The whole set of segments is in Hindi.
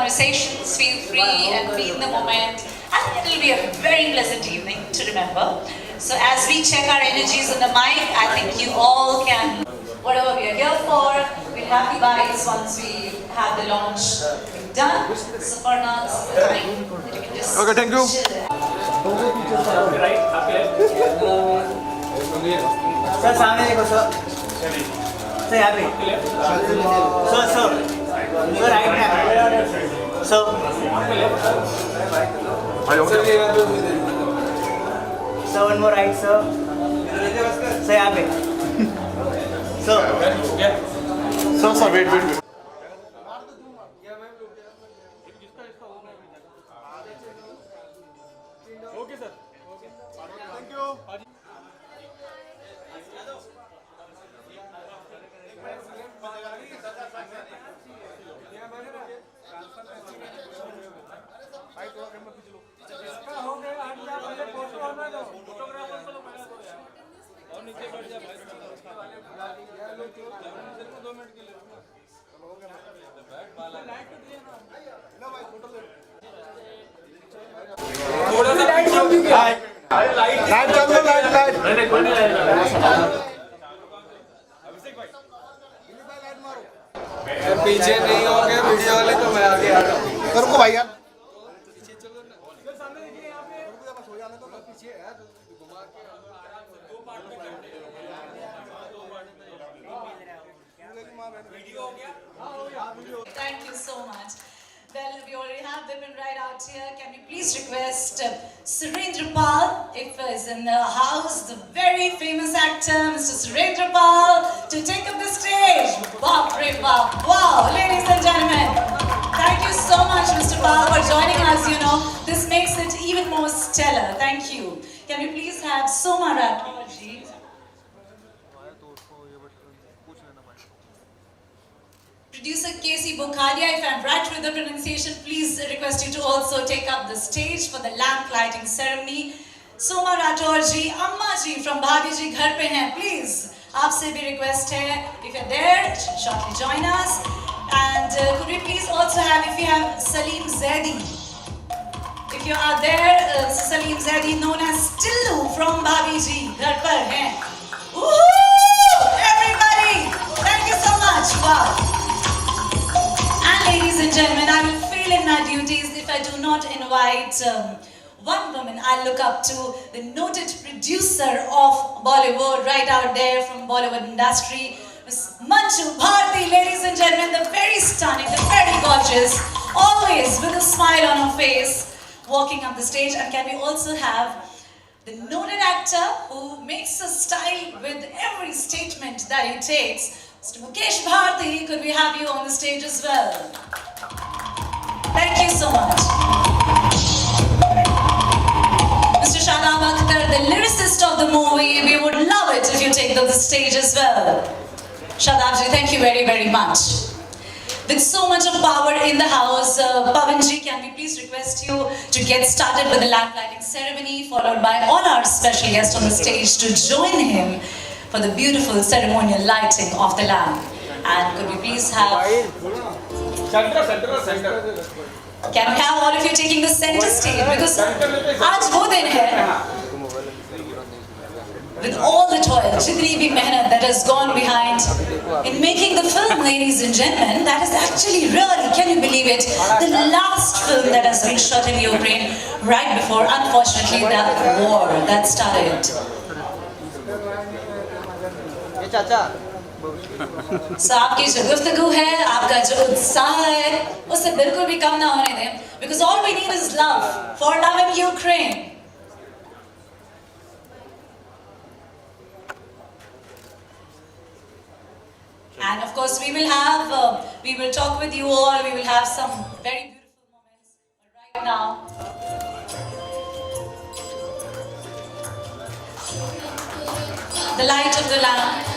conversations, feel free and feel the moment. I think it will be a very pleasant evening to remember. So as we check our energies on the mic, I think you all can, whatever we are here for, we'll have the vibes once we have the launch done. So for now, this is the time. You can just Okay, thank you. Sir, सामने देखो सर. सर यहाँ पे. Sir sir. सर राइट में. Sir. Sir one more right sir. Sir यहाँ पे. Sir. Sir, wait. Okay, sir. Thank you. Light चल दो लाइट पीछे नहीं हो गए वीडियो वाले तो मैं आगे आ रहा हूँ. कर को भाई यार Thank you so much. Well, we already have women right out here. Can we please request Surendra Pal, if is in the house, the very famous actor, Mr. Surendra Pal, to take up the stage. Bap re bap. Wow, ladies and gentlemen. Thank you so much, Mr. Pal, for joining us. You know, this makes it even more stellar. Thank you. Can we please have Soma Rathore ji? Producer Casey Bukhadia, if I'm right with the pronunciation, please request you to also take up the stage for the lamp lighting ceremony. Soma Rathore ji, Amma ji from Bhabhi ji ghar pe hain, please. Aapse bhi request hai, if you're there, shortly join us. And could we please also have, if you have Salim Zaidi. If you are there, Salim Zaidi, known as Tillu from Bhabhi ji ghar par hain. Woohoo! Everybody, thank you so much. Wow. Ladies and gentlemen, I will fail in my duties if I do not invite one woman I look up to, the noted producer of Bollywood, right out there from Bollywood industry, Ms. Manju Bharti. Ladies and gentlemen, the very stunning, the very gorgeous, always with a smile on her face, walking up the stage. And can we also have the noted actor who makes a style with every statement that he takes, Mr. Mukesh Bharti, could we have you on the stage as well? Thank you so much. Mr. Shadab Akhtar, the lyricist of the movie, we would love it if you take the stage as well. Shadabji, thank you very, very much. With so much of power in the house, Pavanji, can we please request you to get started with the lamp lighting ceremony, followed by all our special guests on the stage to join him for the beautiful ceremonial lighting of the lamp. And could we please have... Center. Can we have all of you taking the center stage? Because aaj wo din hai. With all the toil, jitni bhi mehnat that has gone behind in making the film, ladies and gentlemen, that is actually really, can you believe it, the last film that has been shot in Ukraine right before, unfortunately, that war that started. So आपकी जो गुफ्तगू है, आपका जो उत्साह है, उससे बिल्कुल भी कम ना होने दें. Because all we need is love, for love in Ukraine. And of course we will talk with you all, we will have some very beautiful moments. But right now, the light of the lamp.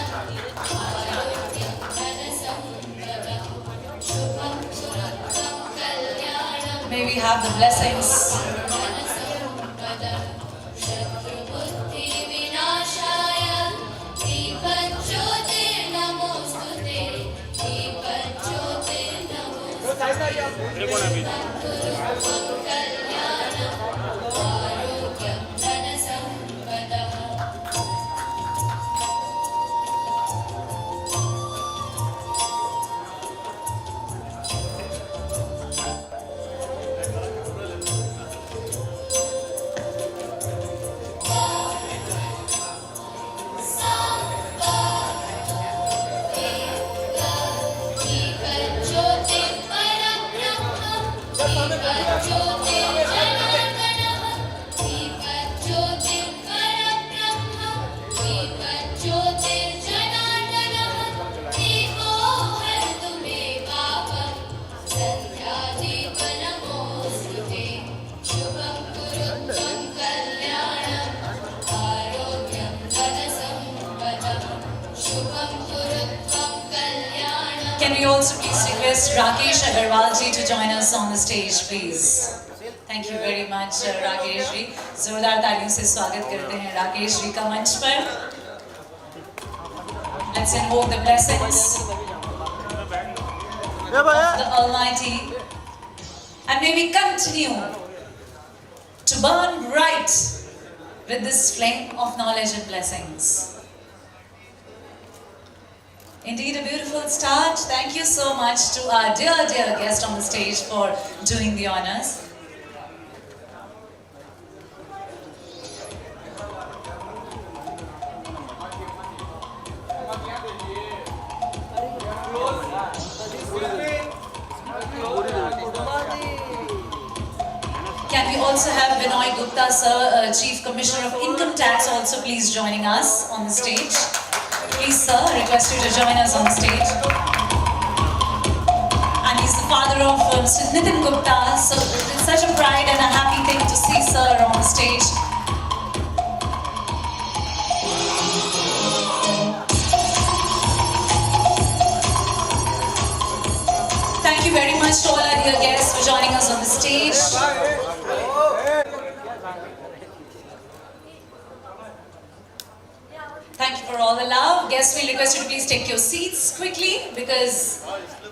May we have the blessings. Can we also please request Rakesh Agarwal ji to join us on the stage, please? Thank you very much, Rakesh ji. जोरदार तालियों से स्वागत करते हैं राकेश जी का मंच पर. Let's invoke the blessings of the Almighty, and may we continue to burn bright with this flame of knowledge and blessings. Indeed, a beautiful start. Thank you so much to our dear guest on the stage for doing the honors. Can we also have Binoy Gupta, sir, Chief Commissioner of Income Tax, also please joining us on the stage. Please, sir, request you to join us on the stage. And he's the father of Mr. Nitin Gupta, so it's such a pride and a happy thing to see sir on the stage. Thank you very much to all our dear guests for joining us on the stage. Thank you for all the love. Guests, we request you to please take your seats quickly because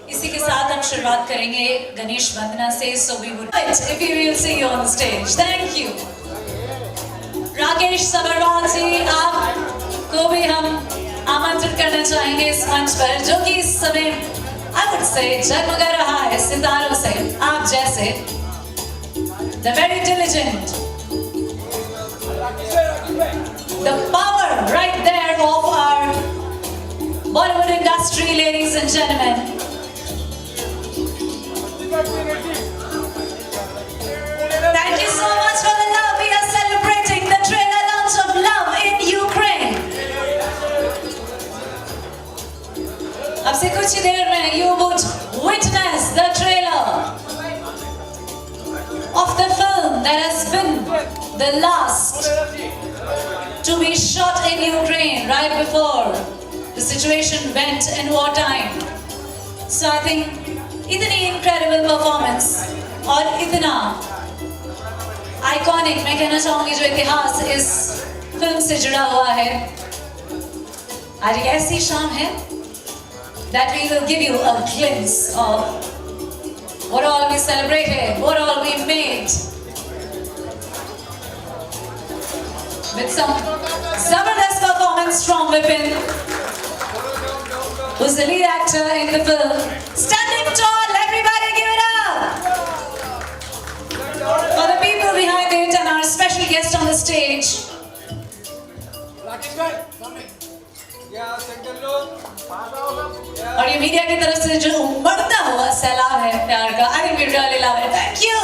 इसी के साथ हम शुरुआत करेंगे गणेश वंदना से. So we would if we will see you on the stage. Thank you. Rakesh Sabharwal जी, आपको भी हम आमंत्रित करना चाहेंगे इस मंच पर, जो कि इस समय I would say जगमगा रहा है सितारों से, आप जैसे the very diligent, the power right there of our Bollywood industry, ladies and gentlemen. Thank you so much for the love. We are celebrating the trailer launch of Love in Ukraine. अब से कुछ ही देर में you would witness the trailer of the film that has been the last to be shot in Ukraine right before the situation went in wartime. So I think इतनी incredible performance और इतना iconic, मैं कहना चाहूँगी, जो इतिहास इस फिल्म से जुड़ा हुआ है. आज एक ऐसी शाम है that we will give you a glimpse of what all we celebrated, what all we made, with some Zabardast performance from Vipin, who's the lead actor in the film. Standing tall, everybody give it up for the people behind it and our special guest on the stage. और ये मीडिया की तरफ से जो उमड़ता हुआ सैलाब है प्यार का, I think we really love it. Thank you.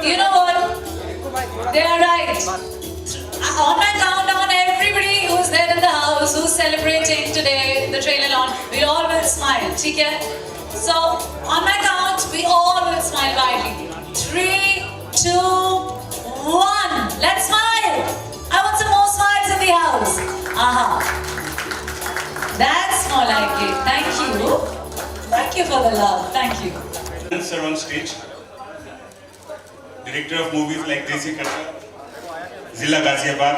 You know what? They are right. On my countdown, everybody who's there in the house, who's celebrating today, the trailer launch, we all will smile, ठीक है? So, on my count, we all will smile widely. 3, 2, 1. Let's smile. I want some more smiles in the house. Aha. That's more like it. Thank you. Thank you for the love. Thank you. Sir on stage, director of movies like Desi Katra, Zilla Ghaziabad.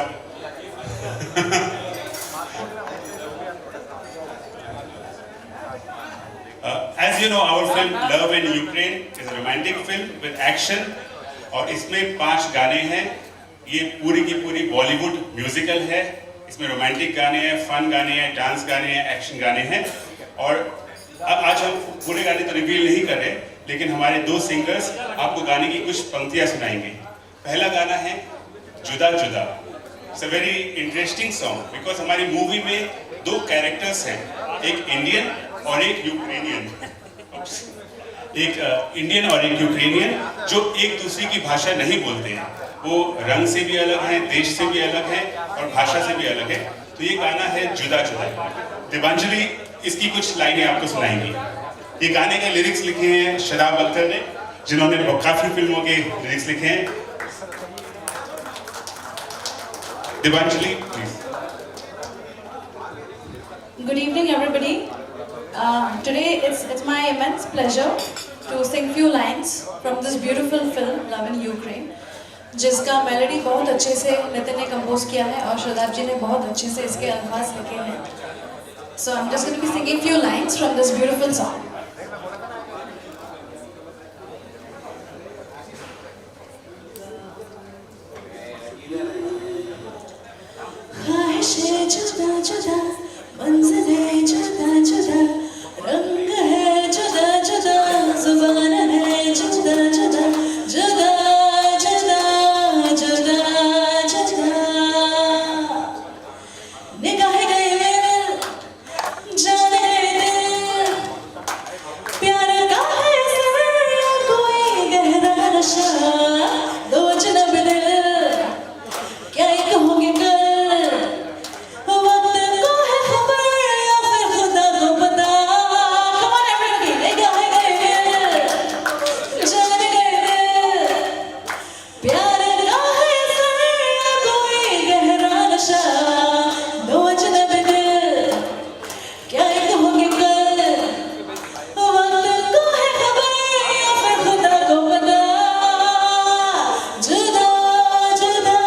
As you know, our film Love in Ukraine is a romantic film with action और इसमें 5 गाने हैं. ये पूरी की पूरी बॉलीवुड म्यूजिकल है. इसमें रोमांटिक गाने हैं, फन गाने हैं, डांस गाने हैं, एक्शन गाने हैं. और अब आज हम पूरे गाने तो रिवील नहीं कर रहे, लेकिन हमारे 2 सिंगर्स आपको गाने की कुछ पंक्तियां सुनाएंगे. पहला गाना है जुदा जुदा. It's a very interesting song because हमारी मूवी में 2 कैरेक्टर्स हैं, एक इंडियन और एक यूक्रेनियन. एक इंडियन और एक यूक्रेनियन जो एक दूसरे की भाषा नहीं बोलते हैं. वो रंग से भी अलग हैं, देश से भी अलग हैं और भाषा से भी अलग है. तो ये गाना है जुदा जुदा. दिवांजलि इसकी कुछ लाइनें आपको सुनाएंगी. ये गाने के लिरिक्स लिखे हैं शराब अख्तर ने, जिन्होंने काफी फिल्मों के लिरिक्स लिखे हैं. दिवांजलि please. Good evening, everybody. Today it's my immense pleasure to sing few lines from this beautiful film Love in Ukraine, जिसका मेलोडी बहुत अच्छे से नितिन ने कंपोज किया है और श्रद्धा जी ने बहुत अच्छे से इसके अल्फाज लिखे हैं. So I'm just going to be singing few lines from this beautiful song. ख्वाहिशें जुदा जुदा, मंज़िलें जुदा जुदा, रंग है जुदा जुदा, ज़ुबान है जुदा जुदा, जुदा जुदा जुदा जुदा. निगाहें गए मेरे जाने दिल, प्यार का है सिर या कोई गहरा नशा. दो अजनब दिल क्या एक होंगे कल, वक्त को है खबर या फिर खुदा को पता. Come on everybody, निगाहें गए जाने दिल, प्यार का है सिर या कोई गहरा नशा. दो अजनब दिल क्या एक होंगे कल, वक्त को है खबर या फिर खुदा को पता. जुदा जुदा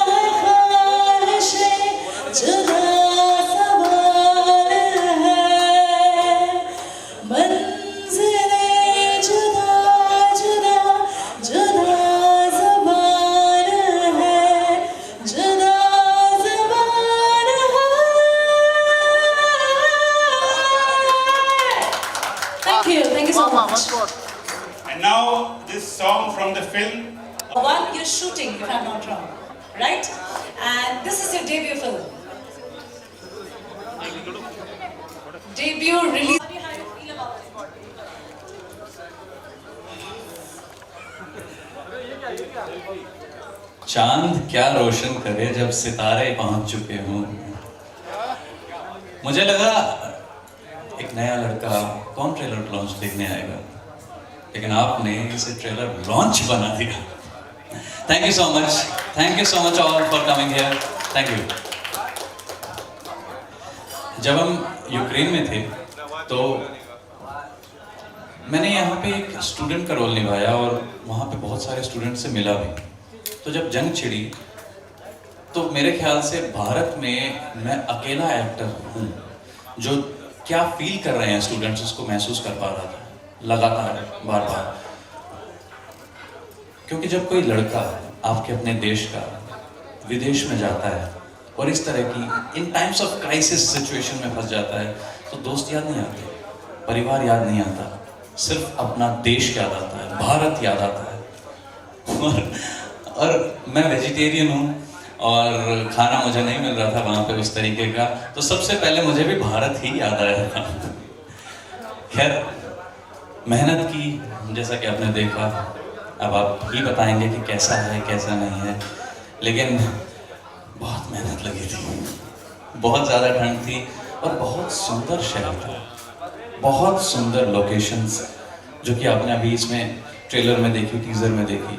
है ख्वाहिशें, जुदा सवाल है, मंज़िलें जुदा जुदा, जुदा ज़बान है, जुदा ज़बान है. Thank you so much. And now this song from the film. One you're shooting, if I'm not wrong, right? And this is your debut film. Debut release. How do you feel about it? चांद क्या रोशन करे जब सितारे पहुंच चुके हों. मुझे लगा एक नया लड़का कौन ट्रेलर लॉन्च देखने आएगा, लेकिन आपने इसे ट्रेलर लॉन्च बना दिया. Thank you so much all for coming here. Thank you. जब हम यूक्रेन में थे तो मैंने यहाँ पे एक स्टूडेंट का रोल निभाया और वहाँ पे बहुत सारे स्टूडेंट से मिला भी. तो जब जंग छिड़ी तो मेरे ख्याल से भारत में मैं अकेला एक्टर हूँ जो क्या फील कर रहे हैं स्टूडेंट्स उसको महसूस कर पा रहा था लगातार बार बार. क्योंकि जब कोई लड़का आपके अपने देश का विदेश में जाता है और इस तरह की इन टाइम्स ऑफ क्राइसिस सिचुएशन में फंस जाता है तो दोस्त याद नहीं आते, परिवार याद नहीं आता, सिर्फ अपना देश याद आता है, भारत याद आता है. और मैं वेजिटेरियन हूँ और खाना मुझे नहीं मिल रहा था वहाँ पे उस तरीके का, तो सबसे पहले मुझे भी भारत ही याद आया था. खैर मेहनत की, जैसा कि आपने देखा, अब आप ही बताएंगे कि कैसा है कैसा नहीं है, लेकिन बहुत मेहनत लगी थी, बहुत ज़्यादा ठंड थी और बहुत सुंदर शहर था, बहुत सुंदर लोकेशंस जो कि आपने अभी इसमें ट्रेलर में देखी, टीजर में देखी।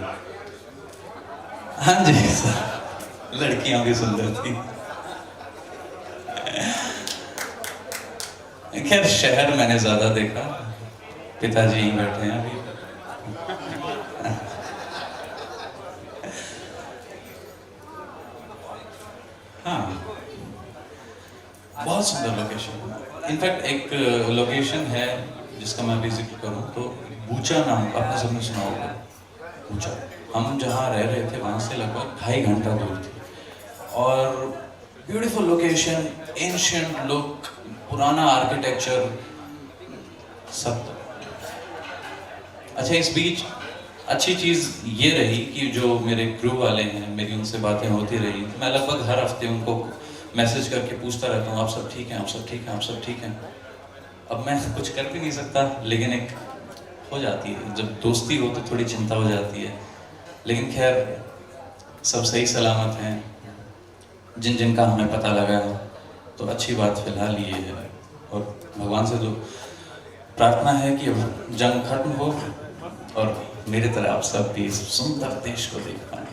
हाँ जी सर, लड़कियां भी सुंदर थी। खैर शहर मैंने ज्यादा देखा, पिताजी ही बैठे हैं अभी। हाँ, बहुत सुंदर लोकेशन। इनफैक्ट एक लोकेशन है जिसका मैं भी जिक्र करूँ तो बूचा नाम का, आपने सबने सुना होगा बूचा। हम जहाँ रह रहे थे वहाँ से लगभग 2.5 घंटा दूर थी, और ब्यूटीफुल लोकेशन, एंशिएंट लुक, पुराना आर्किटेक्चर सब। अच्छा, इस बीच अच्छी चीज़ ये रही कि जो मेरे क्रू वाले हैं, मेरी उनसे बातें होती रही। मैं लगभग हर हफ्ते उनको मैसेज करके पूछता रहता हूँ, आप सब ठीक हैं, आप सब ठीक हैं, आप सब ठीक हैं। अब मैं कुछ कर भी नहीं सकता, लेकिन एक हो जाती है, जब दोस्ती हो तो थोड़ी चिंता हो जाती है। लेकिन खैर सब सही सलामत हैं, जिन जिन का हमें पता लगा है, तो अच्छी बात फिलहाल ये है। और भगवान से तो प्रार्थना है कि अब जंग खत्म हो और मेरी तरह आप सब भी इस सुंदर देश को देख पाए।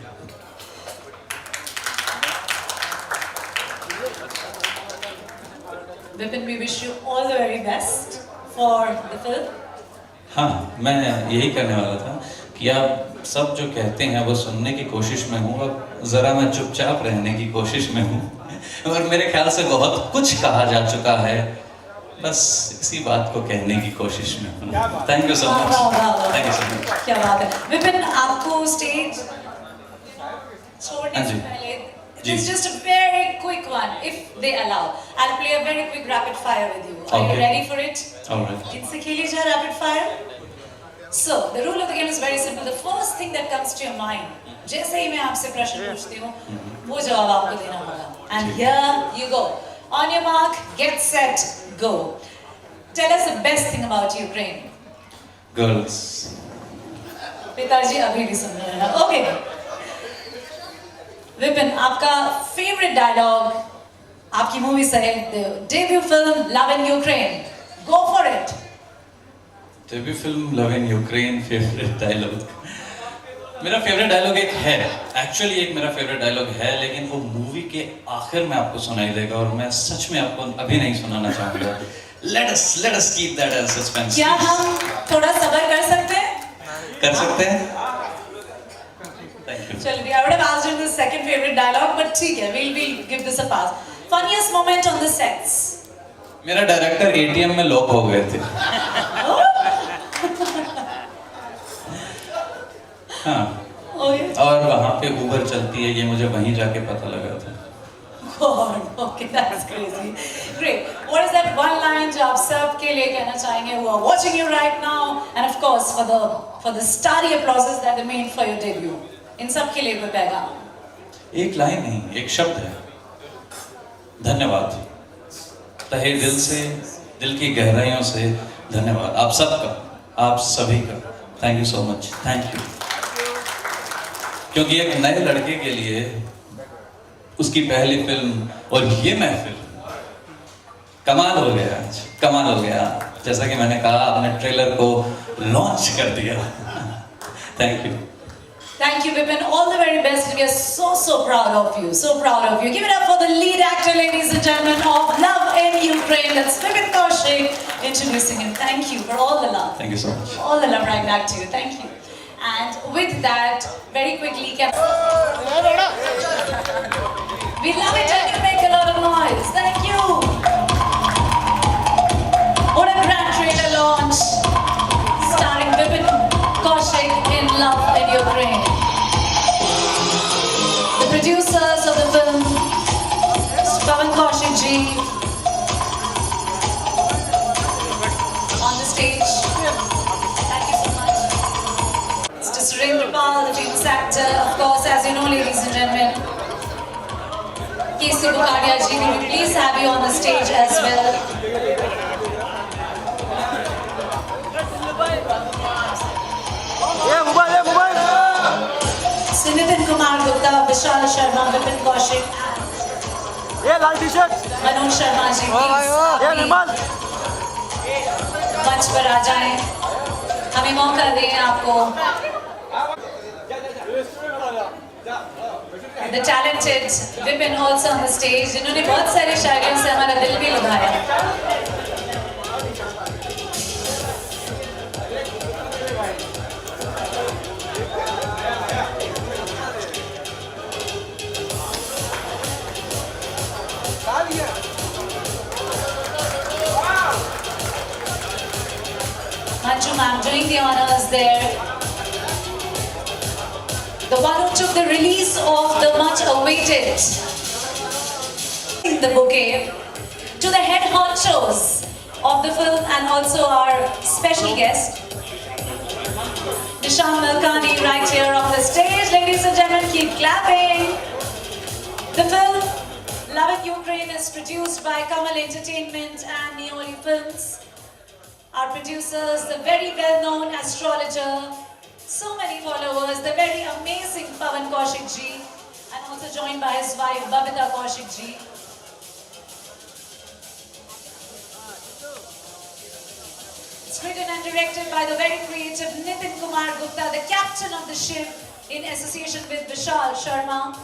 Vipin, we wish you all the very best for the film. हाँ, मैं यही कहने वाला था कि आप सब जो कहते हैं वो सुनने की कोशिश में हूँ, अब ज़रा मैं चुपचाप रहने की कोशिश में हूँ। और मेरे ख्याल से बहुत कुछ कहा जा चुका है, बस इसी बात को कहने की कोशिश में हूँ। Thank you so much, thank you so much. क्या बात है विपिन, आपको स्टेज छोड़ने हाँ से जी। पहले जी। it's just a very quick one, if they allow. I'll play a very quick rapid fire with you. Are you Okay. ready for it? All right. किनसे खेली जाए rapid fire? So the rule of the game is very simple. The first thing that comes to your mind, जैसे ही मैं आपसे प्रश्न पूछती हूँ, वो जवाब आपको देना होगा. And here you go. On your mark, get set, go. Tell us the best thing about Ukraine. Girls. पिताजी अभी भी सुन रहे हैं. Okay. विपिन, आपका फेवरेट डायलॉग आपकी मूवी से है, debut film love in Ukraine. Go for it. Debut film love in Ukraine, favourite dialogue. मेरा फेवरेट डायलॉग एक है, एक्चुअली एक मेरा फेवरेट डायलॉग है, लेकिन वो मूवी के आखिर में आपको सुनाई देगा और मैं सच में आपको अभी नहीं सुनाना चाहूँगा. Let us keep that as suspense. क्या हम थोड़ा सब्र कर सकते हैं? कर सकते हैं? Thank you. चलिए, I would have asked him the second favorite dialogue, but ठीक है, we'll give this a pass. Funniest moment on the sets. मेरा डायरेक्टर ATM में लॉक हो गए थे. हाँ. Okay. और वहाँ पे उबर चलती है, ये मुझे वहीं जाके पता लगा था. God, okay, that's crazy. Great. What is that one line जो आप सबके लिए कहना चाहेंगे who are watching you right now, and of course for the starry applauses that they made for your debut. इन सब के लिए कोई पैगाम? एक लाइन नहीं, एक शब्द है. धन्यवाद. तहे दिल से, दिल की गहराइयों से धन्यवाद. आप सबका, आप सभी का. Thank you so much. Thank you. क्योंकि एक नए लड़के के लिए उसकी पहली फिल्म और ये महफिल कमाल हो गया. आज कमाल हो गया. जैसा कि मैंने कहा, आपने ट्रेलर को लॉन्च कर दिया. Thank you. Thank you, Vipin. All the very best. We are so proud of you. So proud of you. Give it up for the lead actor, ladies and gentlemen, of Love in Ukraine. That's Vipin Kaushik introducing him. Thank you for all the love. Thank you so much. All the love right back to you. Thank you. And with that, very quickly, we love it when you make a lot of noise. Thank you. What a grand trailer launch, starring Vipin Kaushik in Love in Ukraine. The producers of the film, Pawan Kaushik ji, on the stage. Thank you so much. Mr. Surendra Pal, the famous actor, of course, as you know, ladies and gentlemen. K.C. Bukadia ji, will we please have you on the stage as well? Nitin Kumar Gupta, Vishal Sharma, Vipin Kaushik, Lal T shirt. Manoj Sharma ji, please निर्मल. मंच पर आ जाएं. हमें मौका दें आपको. The talented Vipin also on the stage, जिन्होंने बहुत सारी शायरियों से हमारा दिल भी लुभाया. Manju ma'am doing the honors there. The one who took the release of the much awaited the bouquet to the head honchos of the film and also our special guest, Nishan Malkani, right here on the stage. Ladies and gentlemen, keep clapping. The film Love in Ukraine is produced by Kamal Entertainment and Neoli Films. Our producers, the very well-known astrologer, so many followers, the very amazing Pawan Kaushik ji, and also joined by his wife Babita Kaushik ji. It's written and directed by the very creative Nitin Kumar Gupta, the captain of the ship, in association with Vishal Sharma.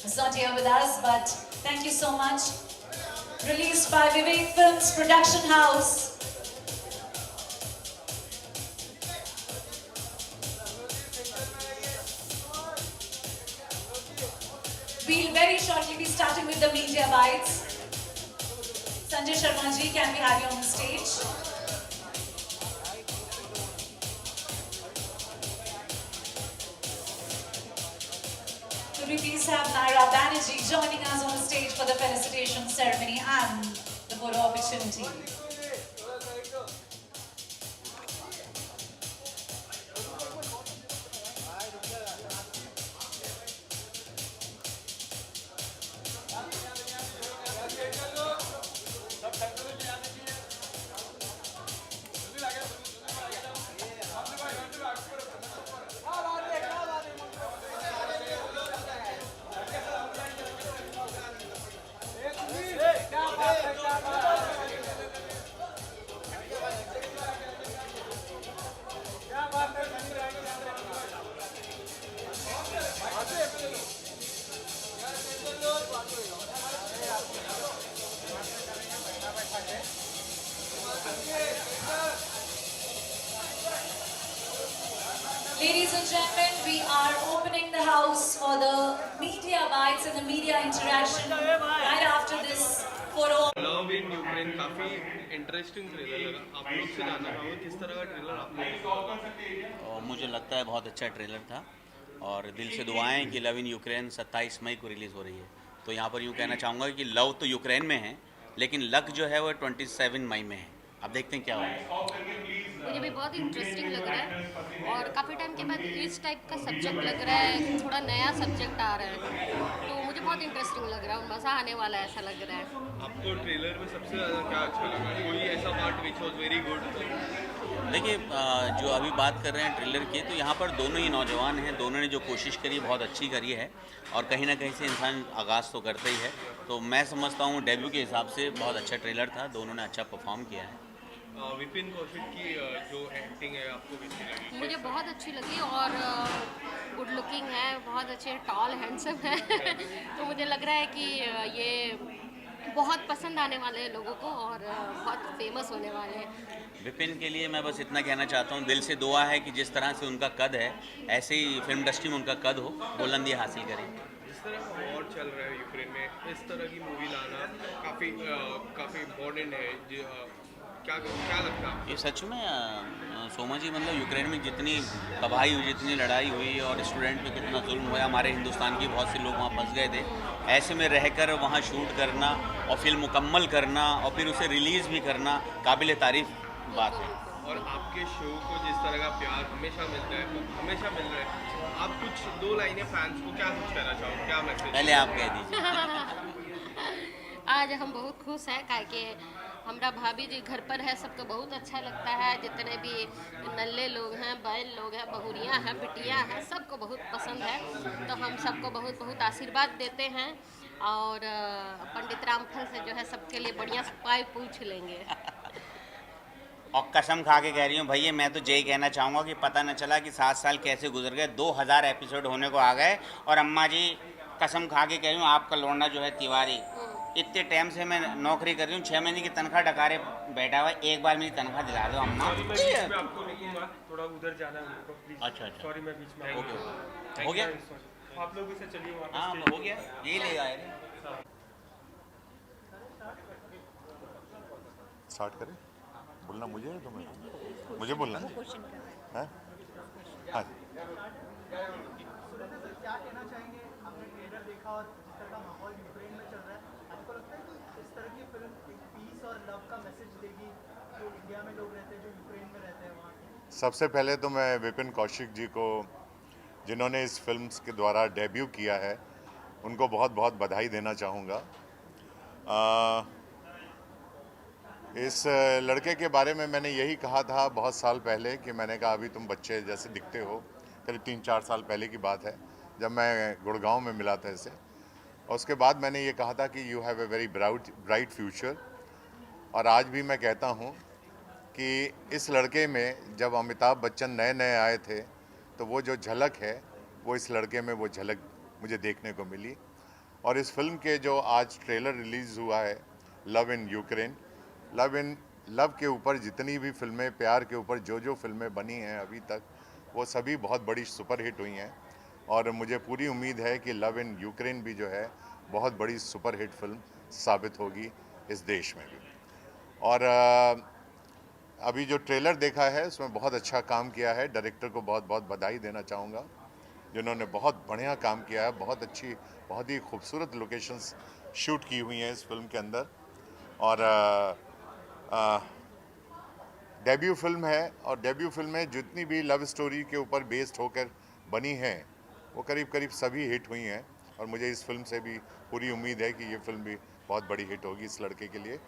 He's not here with us, but thank you so much. Released by Vivek Films Production House. We'll very shortly be starting with the media bites. Sanjay Sharma ji, can we have you on the stage? Could we please have Naira Banerjee joining us on the stage for the felicitation ceremony and the photo opportunity? Ladies and gentlemen, we are opening the house for the media bites and the media interaction right after this photo. Love in Ukraine काफी इंटरेस्टिंग ट्रेलर लगा. आप लोग से जानना चाहूँगा किस तरह का ट्रेलर आपने. और मुझे लगता है बहुत अच्छा ट्रेलर था और दिल से दुआएं कि लव इन यूक्रेन 27 मई को रिलीज़ हो रही है. तो यहाँ पर यूँ कहना चाहूँगा कि लव तो यूक्रेन में है, लेकिन लक जो है वो 27 मई में है. अब देखते हैं क्या होगा. मुझे भी बहुत इंटरेस्टिंग लग रहा है और काफ़ी टाइम के बाद इस टाइप का सब्जेक्ट लग रहा है, थोड़ा नया सब्जेक्ट आ रहा है, तो मुझे बहुत इंटरेस्टिंग लग रहा है, मज़ा आने वाला है ऐसा लग रहा है. आपको ट्रेलर में सबसे ज़्यादा क्या अच्छा लगा, कोई ऐसा part which was very good? देखिए, जो अभी बात कर रहे हैं ट्रेलर की, तो यहाँ पर दोनों ही नौजवान हैं, दोनों ने जो कोशिश करी बहुत अच्छी करी है और कहीं ना कहीं से इंसान आगाज़ तो करता ही है. तो मैं समझता हूँ डेब्यू के हिसाब से बहुत अच्छा ट्रेलर था, दोनों ने अच्छा परफॉर्म किया है. विपिन कौशिक की जो एक्टिंग है आपको कैसी लगी? मुझे बहुत अच्छी लगी और गुड लुकिंग है, बहुत अच्छे टॉल हैंडसम है तो मुझे लग रहा है कि ये बहुत पसंद आने वाले हैं लोगों को और बहुत फेमस होने वाले हैं. विपिन के लिए मैं बस इतना कहना चाहता हूँ, दिल से दुआ है कि जिस तरह से उनका कद है ऐसे ही फिल्म इंडस्ट्री में उनका कद हो, बुलंदी हासिल करें. जिस तरह वॉर चल रहा है यूक्रेन में, इस तरह की मूवी लाना काफ़ी इम्पोर्टेंट है. क्या लगता है? ये सच में सोमा जी, मतलब यूक्रेन में जितनी तबाही हुई, जितनी लड़ाई हुई और स्टूडेंट पे कितना जुल्म हुआ, हमारे हिंदुस्तान के बहुत से लोग वहाँ फंस गए थे. ऐसे में रहकर वहाँ शूट करना और फिल्म मुकम्मल करना और फिर उसे रिलीज़ भी करना काबिल तारीफ बात है. और आपके शो को जिस तरह का प्यार हमेशा मिलता है, हमेशा मिल रहा है, आप कुछ 2 लाइनें फैंस को क्या कुछ कहना चाहो, क्या मैसेज? पहले आप कह दीजिए. आज हम बहुत खुश हैं काहे हमारा भाभी जी घर पर है, सबको बहुत अच्छा लगता है. जितने भी नल्ले लोग हैं, बैल लोग हैं, बहुरियाँ हैं, बिटियाँ हैं, सबको बहुत पसंद है. तो हम सबको बहुत बहुत आशीर्वाद देते हैं और पंडित रामफल से जो है सबके लिए बढ़िया से पाई पूछ लेंगे. और कसम खा के कह रही हूँ भैया, मैं तो यही कहना चाहूँगा कि पता न चला कि 7 साल कैसे गुजर गए, 2000 एपिसोड होने को आ गए। और अम्मा जी कसम खा के कह रही हूँ, आपका लौंडा जो है तिवारी, इतने टाइम से मैं नौकरी कर रही हूँ, 6 महीने की तनख्वाह डकारे बैठा हुआ है, एक बार मेरी तनख्वाह दिला दो अम्मा। मैं बीच में आपको रुकूंगा, थोड़ा उधर जाना है मेरे को, प्लीज। अच्छा, अच्छा। सॉरी, मैं बीच में ओके, हो गया? आप लोग इसे चलिए वापस। हाँ, हो गया, यही ले आए थे। स्टार्ट करें? बोलना मुझे है तुम्हें? मुझे बोलना है? हाँ? हाँ। क्या कहना चाहेंगे? आपने ट्रेलर देखा और जिस तरह का माहौल यूक्रेन में चल रहा है, आपको लगता है कि इस तरह की फिल्म एक पीस और लव का मैसेज देगी जो इंडिया में लोग रहते हैं, जो यूक्रेन में रहते हैं वहाँ के? सबसे पहले तो मैं विपिन कौशिक जी को, जिन्होंने इस फिल्म के द्वारा डेब्यू किया है, उनको बहुत बहुत बधाई देना चाहूँगा। इस लड़के के बारे में मैंने यही कहा था बहुत साल पहले कि मैंने कहा अभी तुम बच्चे जैसे दिखते हो। करीब 3-4 साल पहले की बात है जब मैं गुड़गांव में मिला था इसे, और उसके बाद मैंने ये कहा था कि you have a very bright future. और आज भी मैं कहता हूँ कि इस लड़के में जब अमिताभ बच्चन नए नए आए थे तो वो जो झलक है वो इस लड़के में वो झलक मुझे देखने को मिली। और इस फिल्म के जो आज ट्रेलर रिलीज़ हुआ है, लव इन यूक्रेन, लव के ऊपर जितनी भी फिल्में, प्यार के ऊपर जो फिल्में बनी हैं अभी तक, वो सभी बहुत बड़ी सुपर हिट हुई हैं। और मुझे पूरी उम्मीद है कि लव इन यूक्रेन भी जो है बहुत बड़ी सुपर हिट फिल्म साबित होगी इस देश में भी। और अभी जो ट्रेलर देखा है उसमें बहुत अच्छा काम किया है। डायरेक्टर को बहुत बहुत बधाई देना चाहूँगा, जिन्होंने बहुत बढ़िया काम किया है। बहुत अच्छी, बहुत ही खूबसूरत लोकेशंस शूट की हुई हैं इस फिल्म के अंदर। और डेब्यू फिल्म है, और डेब्यू फिल्म में जितनी भी लव स्टोरी के ऊपर बेस्ड होकर बनी हैं वो करीब करीब सभी हिट हुई हैं। और मुझे इस फिल्म से भी पूरी उम्मीद है कि ये फिल्म भी बहुत बड़ी हिट होगी इस लड़के के लिए।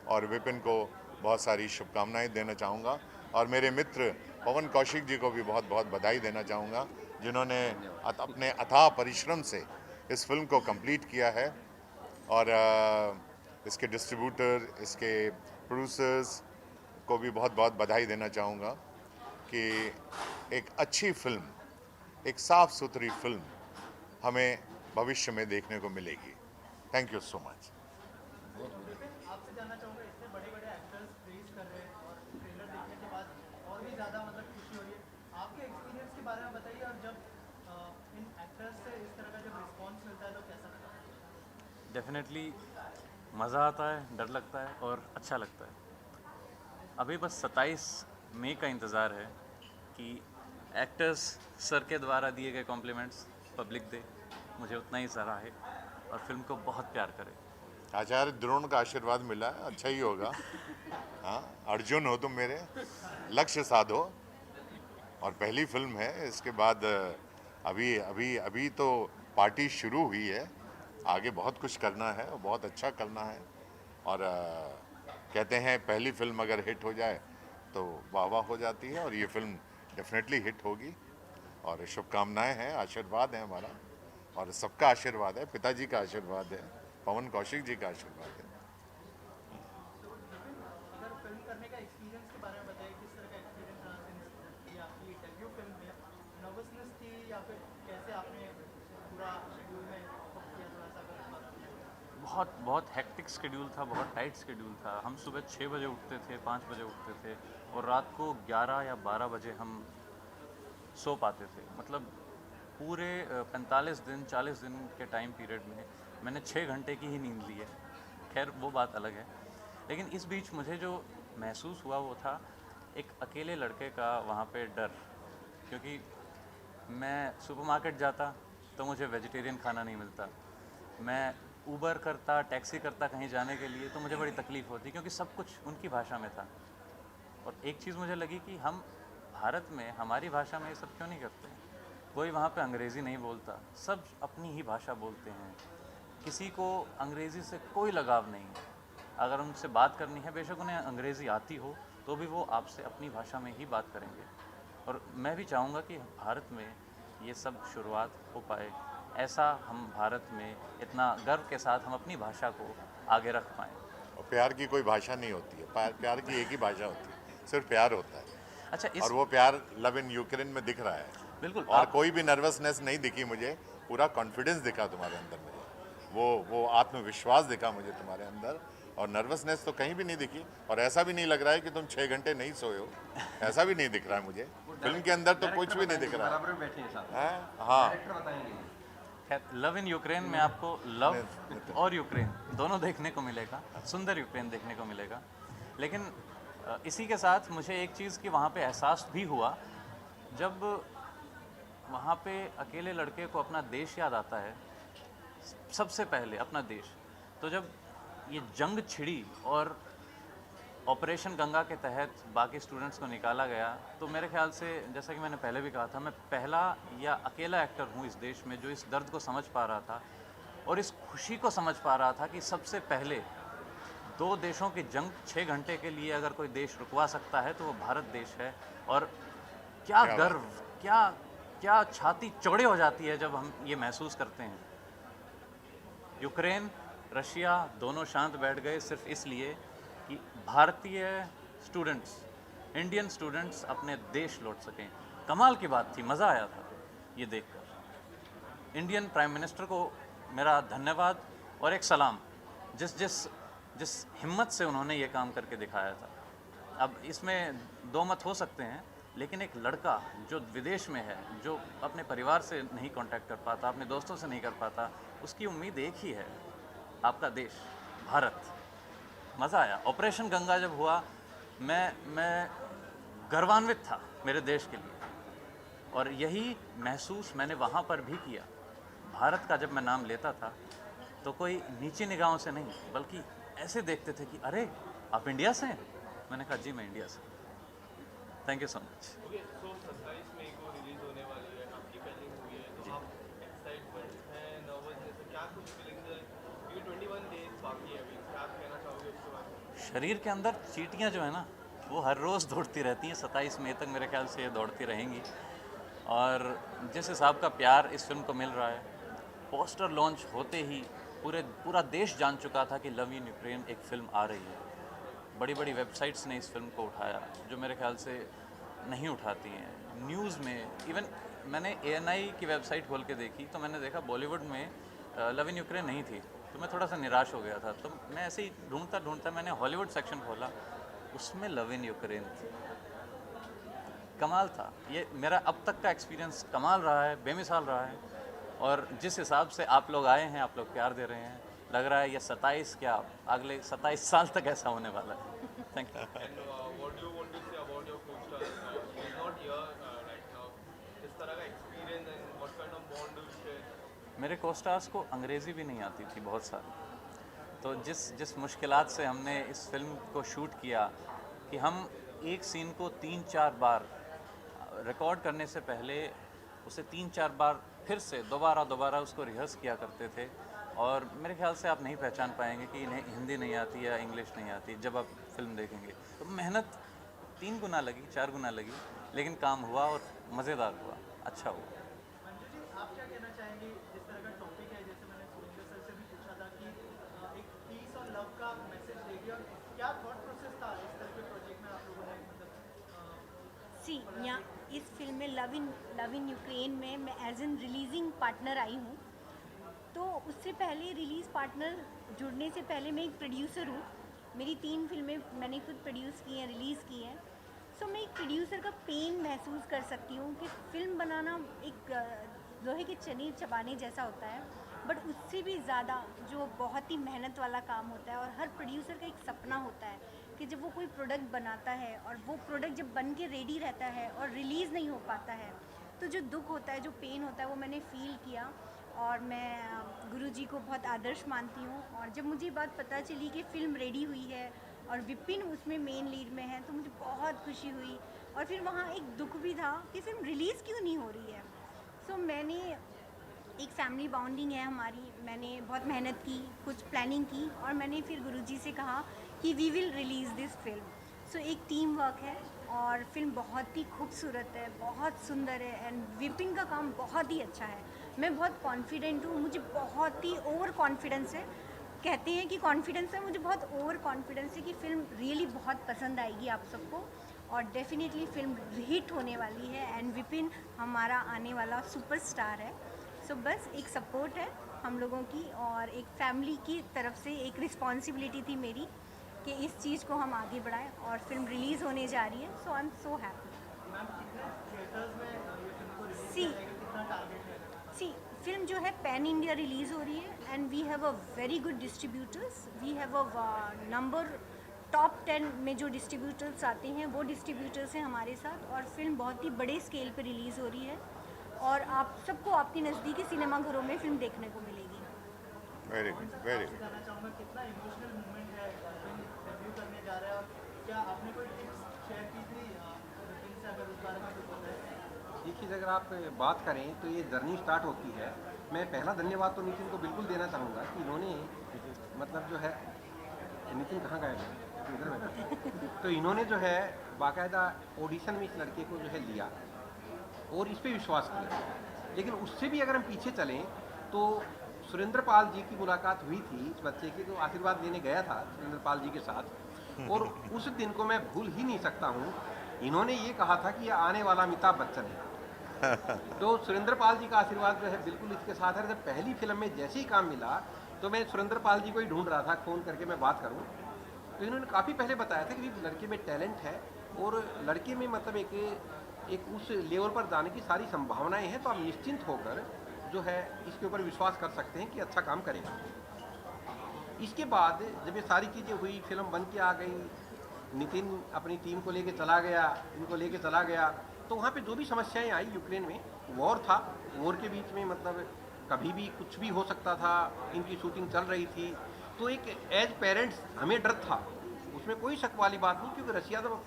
और विपिन को बहुत सारी शुभकामनाएं देना चाहूँगा, और मेरे मित्र पवन कौशिक जी को भी बहुत बहुत बधाई देना चाहूँगा, जिन्होंने अपने अथाह परिश्रम से इस फिल्म को कंप्लीट किया है। और इसके डिस्ट्रीब्यूटर, इसके प्रोड्यूसर्स को भी बहुत बहुत बधाई देना चाहूँगा कि एक अच्छी फिल्म, एक साफ़ सुथरी फिल्म हमें भविष्य में देखने को मिलेगी। Thank you so much. आपसे जानना चाहूँगा, इतने बड़े बड़े एक्टर्स प्रेज कर रहे हैं और ट्रेलर देखने के बाद और भी ज़्यादा खुशी हो रही है। आपके एक्सपीरियंस के बारे में बताइए, और जब इन एक्टर्स से इस तरह का जब रिस्पॉन्स मिलता है तो कैसा लगता है? डेफिनेटली मज़ा आता है, डर लगता है और अच्छा लगता है। अभी बस 27 मई का इंतज़ार है कि एक्टर्स सर के द्वारा दिए गए कॉम्प्लीमेंट्स पब्लिक दे, मुझे उतना ही सराहे और फिल्म को बहुत प्यार करे। आचार्य द्रोण का आशीर्वाद मिला है, अच्छा ही होगा। हाँ, अर्जुन हो तुम मेरे, लक्ष्य साधो। और पहली फिल्म है, इसके बाद अभी अभी अभी तो पार्टी शुरू हुई है, आगे बहुत कुछ करना है और बहुत अच्छा करना है। और कहते हैं पहली फिल्म अगर हिट हो जाए तो वाह वाह हो जाती है, और ये फिल्म डेफिनेटली हिट होगी। और शुभकामनाएं हैं, आशीर्वाद है हमारा, और सबका आशीर्वाद है, पिताजी का आशीर्वाद है, पवन कौशिक जी का आशीर्वाद है। अगर फिल्म करने का एक्सपीरियंस के बारे में बताइए, किस तरह का एक्सपीरियंस रहा सिंस ये आपकी डेब्यू फिल्म में? नर्वसनेस थी या फिर कैसे आपने पूरा शेड्यूल में वक्त किया, थोड़ा सा अगर बात करें? बहुत हेक्टिक शेड्यूल था, बहुत टाइट शेड्यूल था। हम सुबह 6 बजे उठते थे, 5 बजे उठते थे, और रात को 11 या 12 बजे हम सो पाते थे। मतलब पूरे 45 दिन 40 दिन के टाइम पीरियड में मैंने 6 घंटे की ही नींद ली है। खैर वो बात अलग है, लेकिन इस बीच मुझे जो महसूस हुआ वो था एक अकेले लड़के का वहाँ पे डर, क्योंकि मैं सुपरमार्केट जाता तो मुझे वेजिटेरियन खाना नहीं मिलता, मैं ऊबर करता, टैक्सी करता कहीं जाने के लिए तो मुझे बड़ी तकलीफ़ होती, क्योंकि सब कुछ उनकी भाषा में था। और एक चीज़ मुझे लगी कि हम भारत में हमारी भाषा में ये सब क्यों नहीं करते हैं? कोई वहाँ पे अंग्रेज़ी नहीं बोलता, सब अपनी ही भाषा बोलते हैं, किसी को अंग्रेज़ी से कोई लगाव नहीं। अगर उनसे बात करनी है, बेशक उन्हें अंग्रेज़ी आती हो तो भी वो आपसे अपनी भाषा में ही बात करेंगे। और मैं भी चाहूँगा कि भारत में ये सब शुरुआत हो पाए, ऐसा हम भारत में इतना गर्व के साथ हम अपनी भाषा को आगे रख पाएँ। और प्यार की कोई भाषा नहीं होती है, प्यार की एक ही भाषा होती है, सिर्फ प्यार होता है। अच्छा और वो प्यार लव इन यूक्रेन में दिख रहा है। बिल्कुल और कोई भी नर्वसनेस नहीं दिखी मुझे, पूरा कॉन्फिडेंस दिखा तुम्हारे अंदर मुझे, वो आत्मविश्वास दिखा मुझे तुम्हारे अंदर, और नर्वसनेस तो कहीं भी नहीं दिखी। और ऐसा भी नहीं लग रहा है कि तुम 6 घंटे नहीं सोए हो, ऐसा भी नहीं दिख रहा है मुझे फिल्म के अंदर, तो कुछ भी नहीं दिख रहा है। हाँ, लव इन यूक्रेन में आपको लव और यूक्रेन दोनों देखने को मिलेगा, सुंदर यूक्रेन देखने को मिलेगा। लेकिन इसी के साथ मुझे एक चीज़ की वहाँ पे एहसास भी हुआ, जब वहाँ पे अकेले लड़के को अपना देश याद आता है, सबसे पहले अपना देश। तो जब ये जंग छिड़ी और ऑपरेशन गंगा के तहत बाकी स्टूडेंट्स को निकाला गया, तो मेरे ख्याल से, जैसा कि मैंने पहले भी कहा था, मैं पहला या अकेला एक्टर हूँ इस देश में जो इस दर्द को समझ पा रहा था और इस खुशी को समझ पा रहा था कि सबसे पहले 2 देशों की जंग 6 घंटे के लिए अगर कोई देश रुकवा सकता है तो वो भारत देश है। और क्या गर्व, क्या छाती चौड़ी हो जाती है जब हम ये महसूस करते हैं। यूक्रेन, रशिया दोनों शांत बैठ गए सिर्फ इसलिए कि भारतीय स्टूडेंट्स, इंडियन स्टूडेंट्स अपने देश लौट सकें। कमाल की बात थी, मज़ा आया था ये देखकर। इंडियन प्राइम मिनिस्टर को मेरा धन्यवाद और एक सलाम, जिस हिम्मत से उन्होंने ये काम करके दिखाया था। अब इसमें 2 मत हो सकते हैं, लेकिन एक लड़का जो विदेश में है, जो अपने परिवार से नहीं कांटेक्ट कर पाता, अपने दोस्तों से नहीं कर पाता, उसकी उम्मीद एक ही है, आपका देश भारत। मज़ा आया। ऑपरेशन गंगा जब हुआ, मैं गर्वान्वित था मेरे देश के लिए, और यही महसूस मैंने वहाँ पर भी किया। भारत का जब मैं नाम लेता था तो कोई नीची निगाहों से नहीं, बल्कि ऐसे देखते थे कि अरे आप इंडिया से हैं। मैंने कहा जी मैं इंडिया से। Thank you so much. Okay, so 27 मई को रिलीज होने वाली है आपकी पहली मूवी है, तो आप एक्साइटमेंट है, नर्वसनेस है, क्या कुछ फीलिंग्स है? क्योंकि 21 डेज बाकी है अभी, क्या आप कहना चाहोगे उसके बारे में? शरीर के अंदर चींटियाँ जो है ना, वो हर रोज़ दौड़ती रहती हैं। 27 मई तक मेरे ख्याल से ये दौड़ती रहेंगी। और जिस हिसाब का प्यार इस फिल्म को मिल रहा है, पोस्टर लॉन्च होते ही पूरा देश जान चुका था कि लव इन यूक्रेन एक फ़िल्म आ रही है। बड़ी बड़ी वेबसाइट्स ने इस फिल्म को उठाया, जो मेरे ख्याल से नहीं उठाती हैं। न्यूज़ में, इवन मैंने ANI की वेबसाइट खोल के देखी तो मैंने देखा बॉलीवुड में लव इन यूक्रेन नहीं थी, तो मैं थोड़ा सा निराश हो गया था। तो मैं ऐसे ही ढूंढता मैंने हॉलीवुड सेक्शन खोला, उसमें लव इन यूक्रेन थी। कमाल था। ये मेरा अब तक का एक्सपीरियंस कमाल रहा है, बेमिसाल रहा है। और जिस हिसाब से आप लोग आए हैं, आप लोग प्यार दे रहे हैं, लग रहा है ये 27 क्या, अगले 27 साल तक ऐसा होने वाला है। Thank you. And what do you want to say about your co-star? He's not here right now. इस तरह का experience and what kind of bond do you share? मेरे कोस्टार्स को अंग्रेज़ी भी नहीं आती थी बहुत सारी, तो जिस मुश्किलात से हमने इस फिल्म को शूट किया कि हम एक सीन को 3-4 बार रिकॉर्ड करने से पहले उसे 3-4 बार फिर से दोबारा उसको रिहर्स किया करते थे। और मेरे ख्याल से आप नहीं पहचान पाएंगे कि इन्हें हिंदी नहीं आती या इंग्लिश नहीं आती जब आप फिल्म देखेंगे। तो मेहनत 3 गुना लगी, 4 गुना लगी, लेकिन काम हुआ और मज़ेदार हुआ, अच्छा हुआ। मंजू जी, आप क्या कहना चाहेंगे? जिस तरह का टॉपिक है, जैसे मैंने सुरेंद्र सर से भी पूछा था कि एक पीस और लव का मैसेज देगी, और क्या थॉट प्रोसेस था इस तरह के प्रोजेक्ट में आप लोगों ने? यहाँ इस फिल्म में लव इन यूक्रेन में मैं as an releasing partner I हूँ। तो उससे पहले रिलीज़ पार्टनर जुड़ने से पहले मैं एक प्रोड्यूसर हूँ। मेरी 3 फिल्में मैंने खुद प्रोड्यूस की हैं, रिलीज़ की हैं। सो मैं एक प्रोड्यूसर का पेन महसूस कर सकती हूँ कि फ़िल्म बनाना एक लोहे के चने चबाने जैसा होता है, बट उससे भी ज़्यादा जो बहुत ही मेहनत वाला काम होता है। और हर प्रोड्यूसर का एक सपना होता है कि जब वो कोई प्रोडक्ट बनाता है और वो प्रोडक्ट जब बन के रेडी रहता है और रिलीज़ नहीं हो पाता है, तो जो दुख होता है, जो पेन होता है, वो मैंने फ़ील किया। और मैं गुरुजी को बहुत आदर्श मानती हूँ। और जब मुझे ये बात पता चली कि फ़िल्म रेडी हुई है और विपिन उसमें मेन लीड में है, तो मुझे बहुत खुशी हुई। और फिर वहाँ एक दुख भी था कि फ़िल्म रिलीज़ क्यों नहीं हो रही है। सो मैंने एक फैमिली बाउंडिंग है हमारी, मैंने बहुत मेहनत की, कुछ प्लानिंग की, और मैंने फिर गुरुजी से कहा कि we will release this film. So एक टीम वर्क है और फिल्म बहुत ही खूबसूरत है, बहुत सुंदर है, एंड विपिन का काम बहुत ही अच्छा है। मैं बहुत कॉन्फिडेंट हूँ, मुझे बहुत ही ओवर कॉन्फिडेंस है। कहते हैं कि कॉन्फिडेंस है, मुझे बहुत ओवर कॉन्फिडेंस है कि फ़िल्म रियली बहुत पसंद आएगी आप सबको। और डेफिनेटली फिल्म हिट होने वाली है एंड विपिन हमारा आने वाला सुपरस्टार है। सो बस एक सपोर्ट है हम लोगों की और एक फैमिली की तरफ से एक रिस्पॉन्सिबिलिटी थी मेरी कि इस चीज़ को हम आगे बढ़ाएं और फिल्म रिलीज़ होने जा रही है। So I am so happy. See film जो है पैन इंडिया रिलीज़ हो रही है and we have a very good distributors. We have a number top 10 में जो डिस्ट्रीब्यूटर्स आते हैं वो डिस्ट्रीब्यूटर्स हैं हमारे साथ और फिल्म बहुत ही बड़े स्केल पर रिलीज़ हो रही है और आप सबको आपके नज़दीकी सिनेमा घरों में फिल्म देखने को मिलेगी। Very good, very good. जानना चाहूँगा कितना इमोशनल मोमेंट है डेब्यू करने जा रहा है और क्या आपने कोई टिप्स शेयर की थी विपिन से, अगर उस बारे में कुछ बताएं? देखिए, अगर आप बात करें तो ये जर्नी स्टार्ट होती है। मैं पहला धन्यवाद तो नितिन को बिल्कुल देना चाहूँगा कि इन्होंने मतलब जो है, नितिन कहाँ गए हैं? इधर बैठे। तो इन्होंने जो है बाकायदा ऑडिशन में इस लड़के को जो है लिया और इस पर विश्वास किया। लेकिन उससे भी अगर हम पीछे चलें तो सुरेंद्र पाल जी की मुलाकात हुई थी इस बच्चे की, तो आशीर्वाद लेने गया था सुरेंद्र पाल जी के साथ और उस दिन को मैं भूल ही नहीं सकता हूँ। इन्होंने ये कहा था कि ये आने वाला अमिताभ बच्चन है। तो सुरेंद्र पाल जी का आशीर्वाद जो है बिल्कुल इसके साथ है। जब पहली फिल्म में जैसे ही काम मिला तो मैं सुरेंद्र पाल जी को ही ढूंढ रहा था, फ़ोन करके मैं बात करूँ। तो इन्होंने काफ़ी पहले बताया था कि लड़के में टैलेंट है और लड़के में मतलब एक उस लेवल पर जाने की सारी संभावनाएं हैं, तो आप निश्चिंत होकर जो है इसके ऊपर विश्वास कर सकते हैं कि अच्छा काम करेगा। इसके बाद जब ये सारी चीज़ें हुई, फिल्म बन के आ गई, नितिन अपनी टीम को लेके चला गया, इनको लेके चला गया, तो वहाँ पे जो भी समस्याएं आई यूक्रेन में, वॉर था, वॉर के बीच में मतलब कभी भी कुछ भी हो सकता था, इनकी शूटिंग चल रही थी, तो एक एज पेरेंट्स हमें डर था, उसमें कोई शक वाली बात नहीं, क्योंकि रसिया तो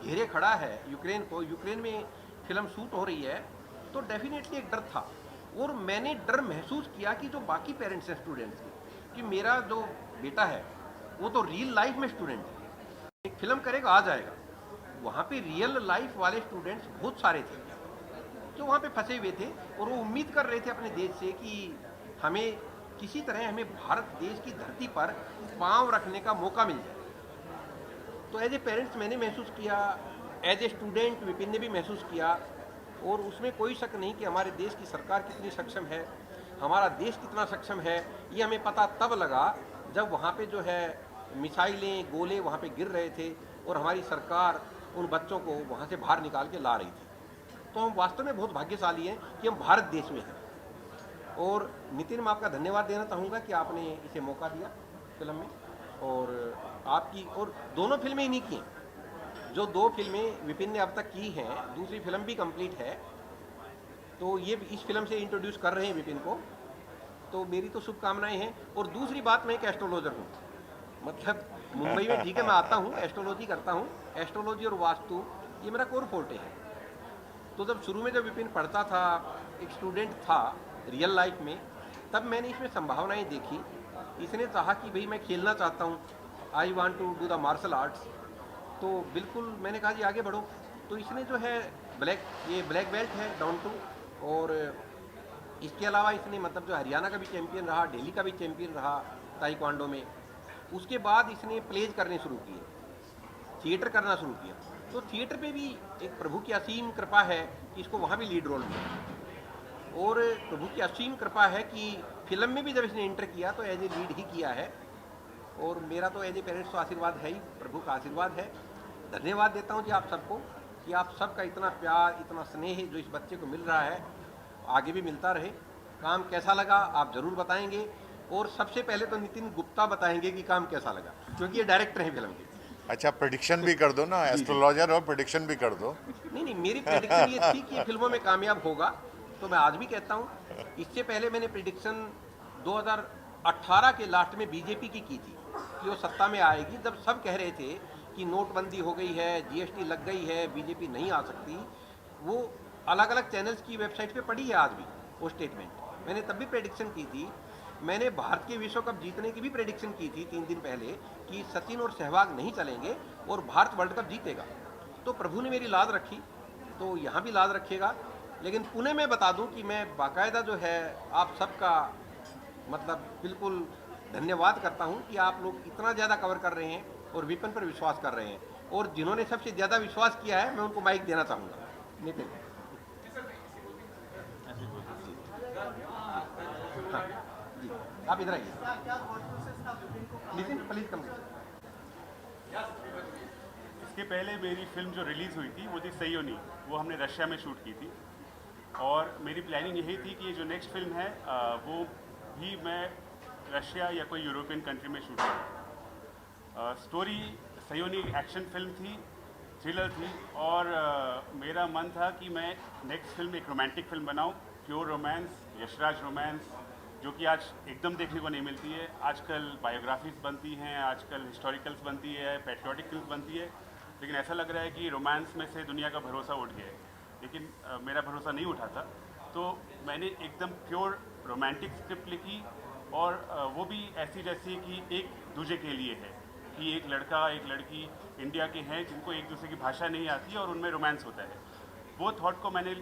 घेरे खड़ा है यूक्रेन को, यूक्रेन में फिल्म शूट हो रही है, तो डेफिनेटली एक डर था। और मैंने डर महसूस किया कि जो बाकी पेरेंट्स हैं स्टूडेंट्स के, कि मेरा जो बेटा है वो तो रियल लाइफ में स्टूडेंट है, एक फिल्म करेगा आ जाएगा। वहाँ पे रियल लाइफ वाले स्टूडेंट्स बहुत सारे थे जो वहाँ पे फंसे हुए थे और वो उम्मीद कर रहे थे अपने देश से कि हमें किसी तरह हमें भारत देश की धरती पर पाँव रखने का मौका मिल जाए। तो एज ए पेरेंट्स मैंने महसूस किया, एज ए स्टूडेंट विपिन ने भी महसूस किया, और उसमें कोई शक नहीं कि हमारे देश की सरकार कितनी सक्षम है, हमारा देश कितना सक्षम है, ये हमें पता तब लगा जब वहाँ पे जो है मिसाइलें, गोले वहाँ पे गिर रहे थे और हमारी सरकार उन बच्चों को वहाँ से बाहर निकाल के ला रही थी। तो हम वास्तव में बहुत भाग्यशाली हैं कि हम भारत देश में हैं। और नितिन, मैं आपका धन्यवाद देना चाहूँगा कि आपने इसे मौका दिया फिल्म में, और आपकी और दोनों फिल्में इन्हीं की हैं। जो 2 फिल्में विपिन ने अब तक की हैं, दूसरी फिल्म भी कंप्लीट है, तो ये इस फिल्म से इंट्रोड्यूस कर रहे हैं विपिन को, तो मेरी तो शुभकामनाएं हैं। और दूसरी बात, मैं एक एस्ट्रोलॉजर हूँ, मतलब मुंबई में ठीक है मैं आता हूँ, एस्ट्रोलॉजी करता हूँ, एस्ट्रोलॉजी और वास्तु ये मेरा कोर फोर्टे है। तो जब शुरू में जब विपिन पढ़ता था, एक स्टूडेंट था रियल लाइफ में, तब मैंने इसमें संभावनाएं देखी। इसने चाहा कि भाई मैं खेलना चाहता हूँ, I want to do the martial arts, तो बिल्कुल मैंने कहा जी आगे बढ़ो। तो इसने जो है ब्लैक बेल्ट है डाउन टू, और इसके अलावा इसने मतलब जो हरियाणा का भी चैम्पियन रहा, दिल्ली का भी चैम्पियन रहा ताइक्वांडो में। उसके बाद इसने प्लेज करने शुरू किए, थिएटर करना शुरू किया। तो थिएटर पे भी एक प्रभु की असीम कृपा है कि इसको वहाँ भी लीड रोल मिला, और प्रभु की असीम कृपा है कि फिल्म में भी जब इसने एंटर किया तो एज ए लीड ही किया है। और मेरा तो एज ए पेरेंट्स तो आशीर्वाद है ही, प्रभु का आशीर्वाद है। धन्यवाद देता हूँ जी आप सबको कि आप सबका इतना प्यार, इतना स्नेह जो इस बच्चे को मिल रहा है, आगे भी मिलता रहे। काम कैसा लगा आप ज़रूर बताएंगे, और सबसे पहले तो नितिन गुप्ता बताएंगे कि काम कैसा लगा, क्योंकि ये डायरेक्टर हैं फिल्म के। अच्छा, प्रेडिक्शन भी कर दो ना, एस्ट्रोलॉजर और प्रेडिक्शन भी कर दो। नहीं, मेरी प्रेडिक्शन ये थी कि फिल्मों में कामयाब होगा, तो मैं आज भी कहता हूँ। इससे पहले मैंने प्रेडिक्शन 2018 के लास्ट में बीजेपी की थी कि वो सत्ता में आएगी, जब सब कह रहे थे कि नोटबंदी हो गई है, जीएसटी लग गई है, बीजेपी नहीं आ सकती। वो अलग अलग चैनल्स की वेबसाइट पे पड़ी है आज भी वो स्टेटमेंट। मैंने तब भी प्रेडिक्शन की थी। मैंने भारत के विश्व कप जीतने की भी प्रेडिक्शन की थी 3 दिन पहले कि सचिन और सहवाग नहीं चलेंगे और भारत वर्ल्ड कप जीतेगा। तो प्रभु ने मेरी लाज रखी, तो यहाँ भी लाज रखेगा। लेकिन पुणे में बता दूं कि मैं बाकायदा जो है आप सबका मतलब बिल्कुल धन्यवाद करता हूँ कि आप लोग इतना ज़्यादा कवर कर रहे हैं और विपिन पर विश्वास कर रहे हैं। और जिन्होंने सबसे ज़्यादा विश्वास किया है मैं उनको माइक देना चाहूँगा। नितिन, हाँ जी, आप इधर आइए। Nitin please come. इसके पहले मेरी फिल्म जो रिलीज़ हुई थी वो थी सयोनी, वो हमने रशिया में शूट की थी। और मेरी प्लानिंग यही थी कि ये जो नेक्स्ट फिल्म है वो भी मैं रशिया या कोई यूरोपियन कंट्री में शूट करूँ। स्टोरी सयोनी एक्शन फिल्म थी, थ्रिलर थी, और मेरा मन था कि मैं नेक्स्ट फिल्म एक रोमांटिक फिल्म बनाऊँ, प्योर रोमांस, यशराज रोमांस, जो कि आज एकदम देखने को नहीं मिलती है। आजकल बायोग्राफीज बनती हैं, आजकल हिस्टोरिकल्स बनती है, पैट्रियोटिक फिल्म बनती है, लेकिन ऐसा लग रहा है कि रोमांस में से दुनिया का भरोसा उठ गया है। लेकिन मेरा भरोसा नहीं उठा था, तो मैंने एकदम प्योर रोमांटिक स्क्रिप्ट लिखी, और वो भी ऐसी जैसी कि एक दूसरे के लिए है, कि एक लड़का एक लड़की इंडिया के हैं जिनको एक दूसरे की भाषा नहीं आती है और उनमें रोमांस होता है। वो थॉट को मैंने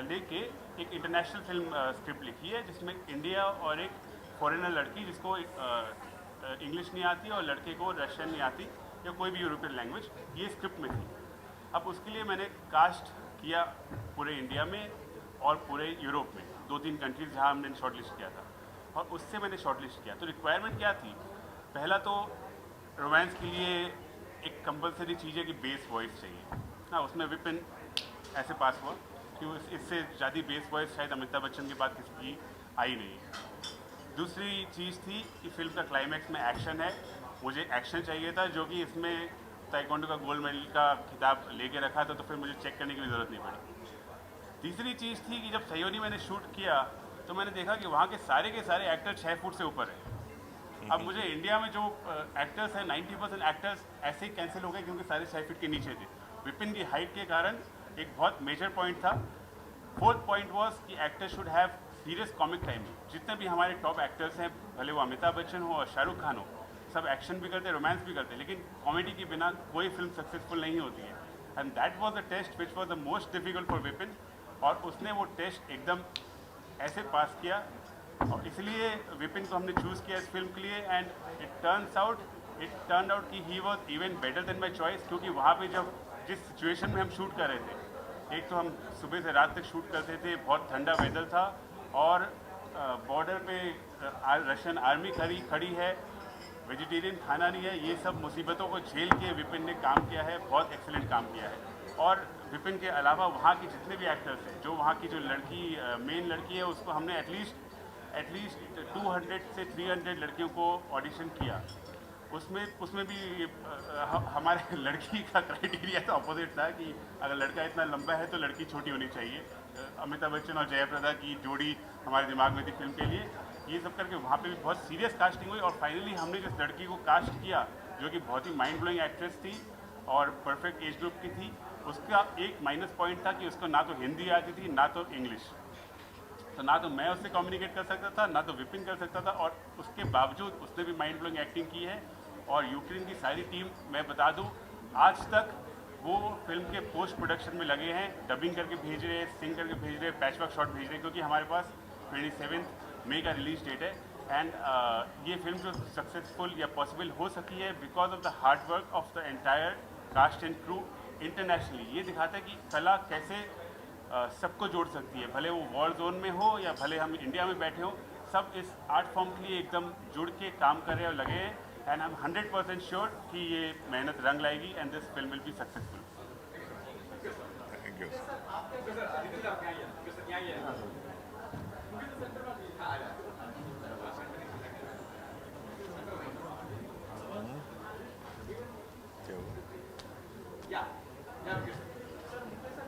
लेके एक इंटरनेशनल फिल्म स्क्रिप्ट लिखी है, जिसमें इंडिया और एक फॉरेनर लड़की जिसको इंग्लिश नहीं आती और लड़के को रशियन नहीं आती या कोई भी यूरोपियन लैंग्वेज, ये स्क्रिप्ट में थी। अब उसके लिए मैंने कास्ट किया पूरे इंडिया में और पूरे यूरोप में, 2-3 कंट्रीज जहाँ हमने शॉर्टलिस्ट किया था, और उससे मैंने शॉर्टलिस्ट किया। तो रिक्वायरमेंट क्या थी? पहला तो रोमांस के लिए एक कंपलसरी चीज़ है कि बेस वॉइस चाहिए। हाँ, उसमें विपिन ऐसे पास हुआ कि इससे ज़्यादा बेस वॉइस शायद अमिताभ बच्चन के बाद किसी की आई नहीं। दूसरी चीज़ थी कि फिल्म का क्लाइमैक्स में एक्शन है, मुझे एक्शन चाहिए था, जो कि इसमें ताइक्वांडो का गोल्ड मेडल का खिताब लेके रखा था, तो फिर मुझे चेक करने की भी ज़रूरत नहीं पड़ी। तीसरी चीज़ थी कि जब सयोनी मैंने शूट किया तो मैंने देखा कि वहाँ के सारे एक्टर 6 फुट से ऊपर हैं। अब मुझे इंडिया में जो एक्टर्स हैं 90% एक्टर्स ऐसे ही कैंसिल हो गए क्योंकि सारे 6 फीट के नीचे थे। विपिन की हाइट के कारण एक बहुत मेजर पॉइंट था। फोर्थ पॉइंट वॉज कि actor should have serious comic timing. जितने भी हमारे टॉप एक्टर्स हैं, भले वो अमिताभ बच्चन हो और शाहरुख खान हो, सब एक्शन भी करते, रोमांस भी करते, लेकिन कॉमेडी के बिना कोई फिल्म सक्सेसफुल नहीं होती है। And that was the test which was the most difficult for Vipin, और उसने वो टेस्ट एकदम ऐसे पास किया, और इसलिए विपिन को हमने चूज़ किया इस फिल्म के लिए। एंड इट टर्न आउट कि he was even better than my choice, क्योंकि वहाँ पे जब जिस सिचुएशन में हम शूट कर रहे थे, एक तो हम सुबह से रात तक शूट करते थे, बहुत ठंडा वेदर था, और बॉर्डर पे रशियन आर्मी खड़ी है, वेजिटेरियन खाना नहीं है, ये सब मुसीबतों को झेल के विपिन ने काम किया है, बहुत एक्सीलेंट काम किया है। और विपिन के अलावा वहाँ के जितने भी एक्टर्स हैं, जो वहाँ की जो लड़की मेन लड़की है, उसको हमने एटलीस्ट 200 से 300 लड़कियों को ऑडिशन किया। उसमें भी हमारे लड़की का क्राइटेरिया तो अपोजिट था कि अगर लड़का इतना लंबा है तो लड़की छोटी होनी चाहिए। अमिताभ बच्चन और जयाप्रदा की जोड़ी हमारे दिमाग में थी फिल्म के लिए। ये सब करके वहाँ पे भी बहुत सीरियस कास्टिंग हुई, और फाइनली हमने जिस लड़की को कास्ट किया, जो कि बहुत ही माइंड ब्लोइंग एक्ट्रेस थी और परफेक्ट एज ग्रुप की थी, उसका एक माइनस पॉइंट था कि उसको ना तो हिंदी आती थी ना तो इंग्लिश। तो ना तो मैं उससे कम्युनिकेट कर सकता था, ना तो विपिन कर सकता था, और उसके बावजूद उसने भी माइंड ब्लोइंग एक्टिंग की है। और यूक्रेन की सारी टीम, मैं बता दूं, आज तक वो फिल्म के पोस्ट प्रोडक्शन में लगे हैं, डबिंग करके भेज रहे हैं, सिंग करके भेज रहे हैं, पैचवर्क शॉट भेज रहे हैं, क्योंकि हमारे पास 27 मई का रिलीज डेट है। एंड ये फिल्म जो सक्सेसफुल या पॉसिबल हो सकी है because of the hard work of the entire cast and crew internationally. ये दिखाता है कि कला कैसे सबको जोड़ सकती है, भले वो वॉर जोन में हो या भले हम इंडिया में बैठे हों, सब इस आर्ट फॉर्म के लिए एकदम जुड़ के काम कर रहे हैं और लगे हैं। एंड आई एम 100% श्योर कि ये मेहनत रंग लाएगी and this film will be successful. Thank you.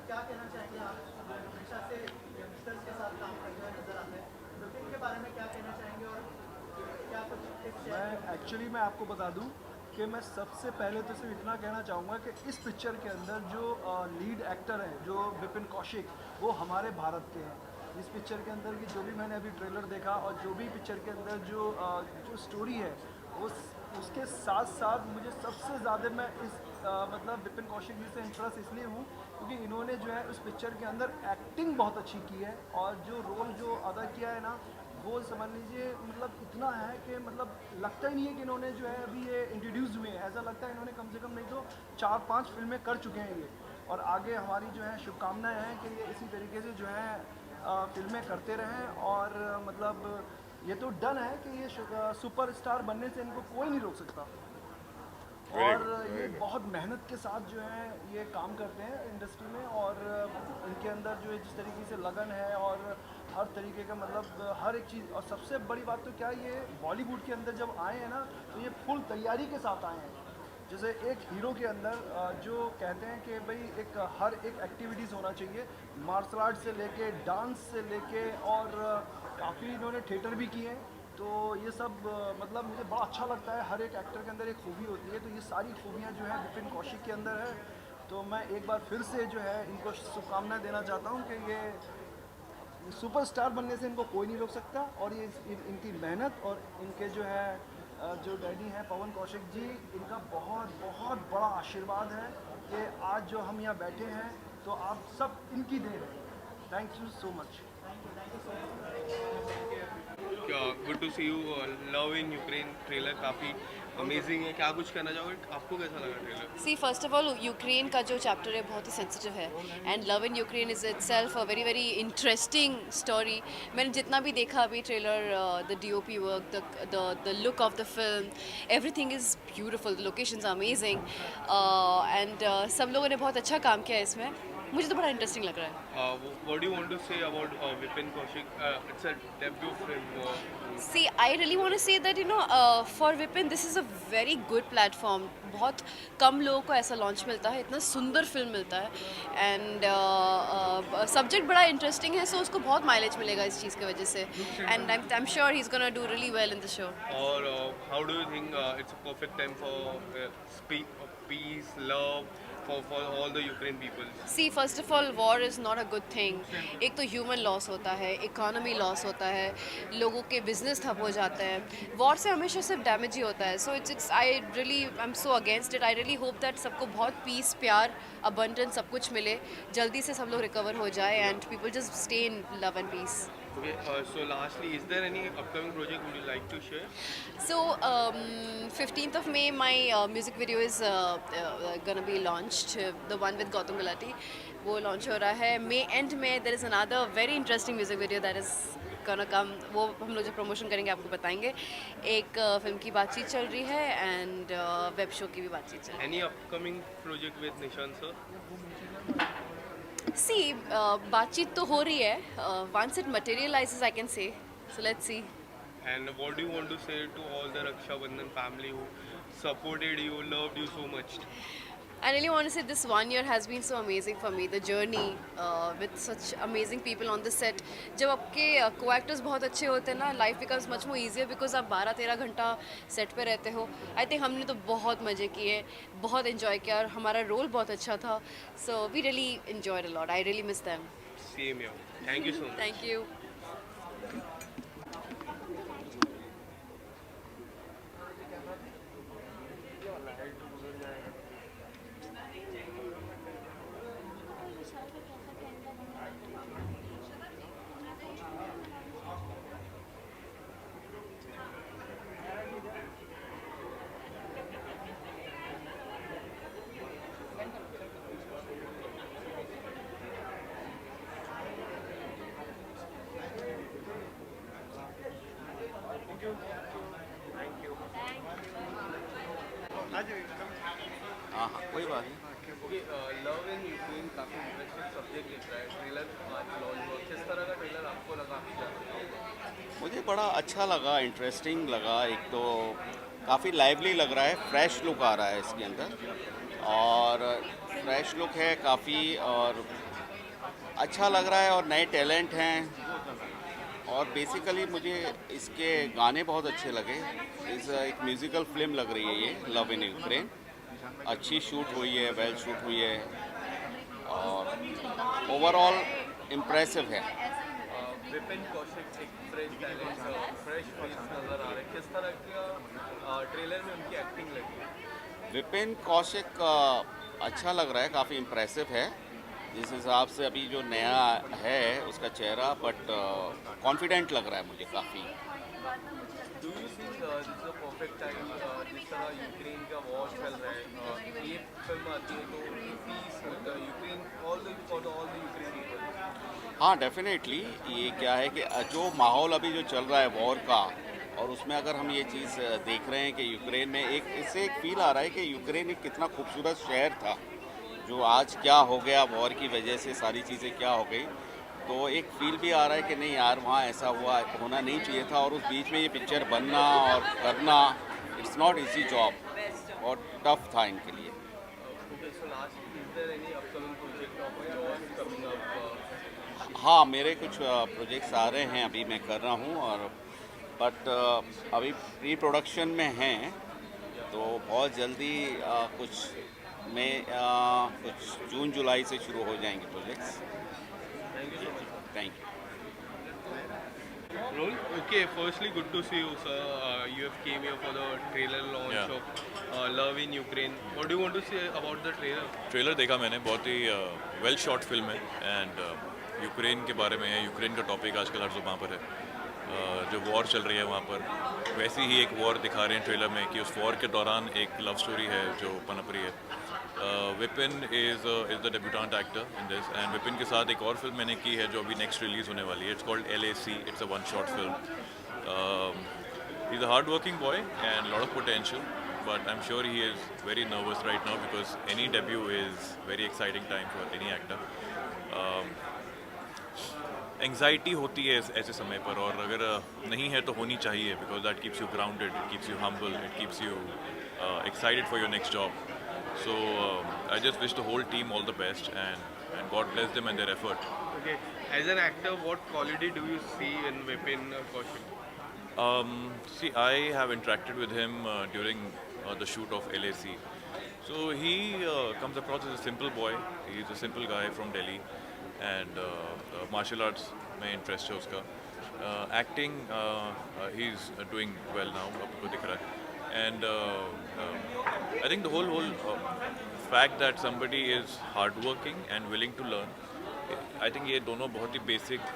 क्या कहना चाहेंगे आप? हमेशा से यंगस्टर्स के साथ काम करते हुए नजर आते हैं, विपिन के बारे में क्या कहना चाहेंगे और क्या कुछ टिप्स शेयर? एक्चुअली मैं आपको बता दूं कि मैं सबसे पहले तो सिर्फ इतना कहना चाहूँगा कि इस पिक्चर के अंदर जो लीड एक्टर हैं, जो विपिन कौशिक, वो हमारे भारत के हैं। इस पिक्चर के अंदर की जो भी मैंने अभी ट्रेलर देखा और जो भी पिक्चर के अंदर जो स्टोरी है, उसके साथ साथ मुझे सबसे ज़्यादा मैं इस मतलब विपिन कौशिक जी से इंटरेस्ट इसलिए हूँ क्योंकि इन्होंने जो है उस पिक्चर के अंदर एक्टिंग बहुत अच्छी की है, और जो रोल जो अदा किया है ना, वो समझ लीजिए मतलब इतना है कि मतलब लगता ही नहीं है कि इन्होंने जो है अभी ये इंट्रोड्यूस हुए हैं। ऐसा लगता है इन्होंने कम से कम नहीं तो 4-5 फिल्में कर चुके हैं ये, और आगे हमारी जो है शुभकामनाएं हैं कि ये इसी तरीके से जो है फिल्में करते रहें। और मतलब ये तो डन है कि ये सुपरस्टार बनने से इनको कोई नहीं रोक सकता। और ये बहुत मेहनत के साथ जो है ये काम करते हैं इंडस्ट्री में, और इनके अंदर जो है जिस तरीके से लगन है और हर तरीके का मतलब हर एक चीज़। और सबसे बड़ी बात तो क्या, ये बॉलीवुड के अंदर जब आए हैं ना तो ये फुल तैयारी के साथ आए हैं। जैसे एक हीरो के अंदर जो कहते हैं कि भाई एक हर एक एक्टिविटीज़ होना चाहिए, मार्शल आर्ट से लेके डांस से लेके, और काफ़ी इन्होंने थिएटर भी किए हैं। तो ये सब मतलब मुझे बड़ा अच्छा लगता है। हर एक एक्टर के अंदर एक खूबी होती है, तो ये सारी खूबियाँ जो है विपिन कौशिक के अंदर है। तो मैं एक बार फिर से जो है इनको शुभकामनाएं देना चाहता हूँ कि ये सुपरस्टार बनने से इनको कोई नहीं रोक सकता। और ये इनकी मेहनत और इनके जो है जो डैडी हैं पवन कौशिक जी, इनका बहुत बहुत बड़ा आशीर्वाद है कि आज जो हम यहाँ बैठे हैं तो आप सब इनकी देन है। Thank you so much. Good to see you. Love in Ukraine trailer काफ़ी अमेजिंग है, क्या कुछ कहना चाहोगे, आपको कैसा लगा trailer? See first of all Ukraine का जो चैप्टर है बहुत ही सेंसिटिव है, and love in Ukraine is itself a very very interesting story. मैंने जितना भी देखा अभी trailer, the DOP work, the look of the film, everything is beautiful, the locations are amazing, and सब लोगों ने बहुत अच्छा काम किया है इसमें। मुझे तो बड़ा इंटरेस्टिंग लग रहा है। What do you want to say about Vipin Kaushik? It's a debut film. See, I really want to say that for Vipin this is a very good platform. बहुत कम लोगों को ऐसा लॉन्च मिलता है, इतना सुंदर फिल्म मिलता है, एंड सब्जेक्ट बड़ा इंटरेस्टिंग है, सो उसको बहुत माइलेज मिलेगा इस चीज़ की वजह से, and I am sure he is gonna do really well in the show. और how do you think it's a perfect time for peace, love for all the Ukraine people? See, first of all, war is not a good thing. एक तो ह्यूमन लॉस होता है, इकोनॉमी लॉस होता है, लोगों के बिजनेस ठप हो जाते हैं। वॉर से हमेशा सिर्फ डैमेज ही होता है। So it's I am so against it. I really hope that सबको बहुत पीस, प्यार, अबंडेंस सब कुछ मिले, जल्दी से सब लोग रिकवर हो जाए, and people just stay in love and peace. Okay, so lastly, is there any upcoming project would you like to share? So 15th of May my music video is gonna be launched, the one with Gautam Gulati, वो launch हो रहा है। May end में there is another very interesting music video that is gonna come, वो हम लोग जब प्रमोशन करेंगे आपको बताएंगे। एक फिल्म की बातचीत चल रही है, एंड वेब शो की भी बातचीत चल रही है। Any upcoming project with Nishant sir? सी बातचीत तो हो रही है, once it materializes I can say, so let's see. And what do you want to say to all the Raksha Bandhan family who supported you, loved you so much? I really want to say this 1 year has been so amazing for me. The journey with such amazing people on the set. जब आपके co-actors बहुत अच्छे होते हैं ना, life becomes much more easier because आप 12-13 घंटा set पे रहते हो। I think हमने तो बहुत मज़े किए, बहुत enjoy किया, और हमारा role बहुत अच्छा था। So we really enjoyed a lot. I really miss them. Same here. Thank you so much. Thank you. हाँ हाँ कोई बात नहीं। Okay, love in Ukraine काफी इंटरेस्टिंग सब्जेक्ट दिख रहा है। ट्रेलर आज लॉन्च हुआ, किस तरह का ट्रेलर आपको लगा? मुझे बड़ा अच्छा लगा, इंटरेस्टिंग लगा। एक तो काफ़ी लाइवली लग रहा है, फ्रेश लुक आ रहा है इसके अंदर, और फ्रेश लुक है काफ़ी, और अच्छा लग रहा है, और नए टैलेंट हैं। और बेसिकली मुझे इसके गाने बहुत अच्छे लगे। एक म्यूज़िकल फिल्म लग रही है ये लव इन यूक्रेन। अच्छी शूट हुई है, वेल शूट हुई है, और ओवरऑल इम्प्रेसिव है। विपिन कौशिक एक फ्रेश टैलेंट, फ्रेश फेस नज़र आ रहे हैं, किस तरह का ट्रेलर में उनकी एक्टिंग लगी? विपिन कौशिक अच्छा लग रहा है, काफ़ी इम्प्रेसिव है, जिस हिसाब से अभी जो नया है उसका चेहरा, बट कॉन्फिडेंट लग रहा है मुझे काफ़ी। Do you think this is a perfect time, जिस तरह यूक्रेन का वॉर चल रहा है, ये फिल्म आती है तो peace Ukraine all the Ukraine people? हाँ, डेफिनेटली। ये क्या है कि जो माहौल अभी जो चल रहा है वॉर का, और उसमें अगर हम ये चीज़ देख रहे हैं कि यूक्रेन में इससे एक फील आ रहा है कि यूक्रेन एक कितना खूबसूरत शहर था, जो आज क्या हो गया वॉर की वजह से, सारी चीज़ें क्या हो गई। तो एक फील भी आ रहा है कि नहीं यार, वहाँ ऐसा होना नहीं चाहिए था, और उस बीच में ये पिक्चर बनना और करना, इट्स नॉट इजी जॉब और टफ था इनके लिए। Okay, so last, is there any upcoming project of yours coming up? हाँ, मेरे कुछ प्रोजेक्ट्स आ रहे हैं, अभी मैं कर रहा हूँ, और बट अभी प्री प्रोडक्शन में हैं, तो बहुत जल्दी कुछ में कुछ जून जुलाई से शुरू हो जाएंगे projects. Thank you so much. Thank you. Roll? Okay, firstly, good to see you, sir. You have came here for the trailer launch Yeah. of Love in Ukraine. What do you want to say about the trailer? Trailer देखा मैंने, बहुत ही वेल शॉट फिल्म है एंड यूक्रेन के बारे में है। यूक्रेन का टॉपिक आजकल हर जगह पर है। जो वॉर चल रही है वहाँ पर, वैसी ही एक वॉर दिखा रहे हैं ट्रेलर में कि उस वॉर के दौरान एक लव स्टोरी है जो पनप रही है। Vipin is the debutant actor in this, and Vipin के साथ एक और फिल्म मैंने की है जो अभी नेक्स्ट रिलीज़ होने वाली है। It's called LAC। It's a one short film. He is a hard working boy and lot of potential, but I'm sure he is very nervous right now because any debut is very exciting time for any actor. Anxiety होती है ऐसे समय पर, और अगर नहीं है तो होनी चाहिए, because that keeps you grounded, it keeps you humble, it keeps you excited for your next job. So I just wish the whole team all the best, and God bless them and their effort. Okay, as an actor, what quality do you see in Vipin Kaushik? See, I have interacted with him during the shoot of LAC. So he comes across as a simple boy. He's a simple guy from Delhi, and martial arts में interest है उसका. Acting, he's doing well now, आपको दिख रहा है. And I think the whole fact that somebody is hardworking and willing to learn, I think ये दोनों बहुत ही basic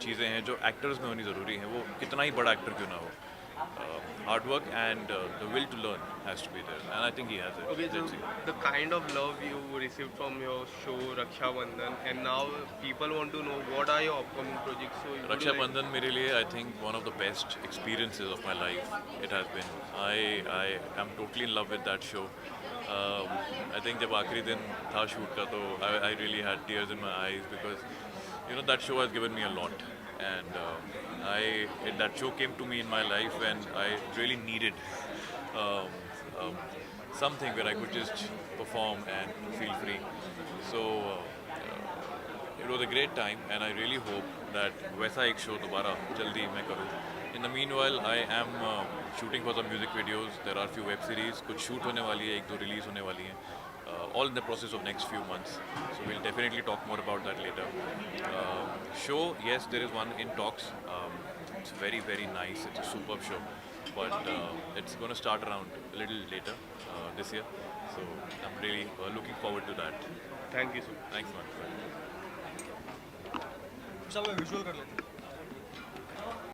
चीज़ें हैं जो एक्टर्स में होनी ज़रूरी हैं, वो कितना ही बड़ा एक्टर क्यों ना हो. Hard work and the will to learn has to be there, and I think he has it. Okay, so Let's see. the kind of love you received from your show Raksha Bandhan, and now people want to know what are your upcoming projects. So Raksha Bandhan मेरे लिए I think one of the best experiences of my life. It has been. I am totally in love with that show. I think जब आखिरी दिन था शूट का तो I really had tears in my eyes because that show has given me a lot, and that show came to me in my life when I really needed something where I could just perform and feel free. So it was a great time, and I really hope that वैसा एक show दोबारा जल्दी मैं करूँ. In the meanwhile, I am shooting for some music videos. There are few web series, कुछ shoot होने वाली है, एक दो release होने वाली हैं. All in the process of next few months. So we'll definitely talk more about that later. Show, yes, there is one in talks. It's very, very nice. It's a superb show. But it's going to start around a little later this year. So I'm really looking forward to that. Thank you so much. Thanks, man. सब visual कर लेते हैं.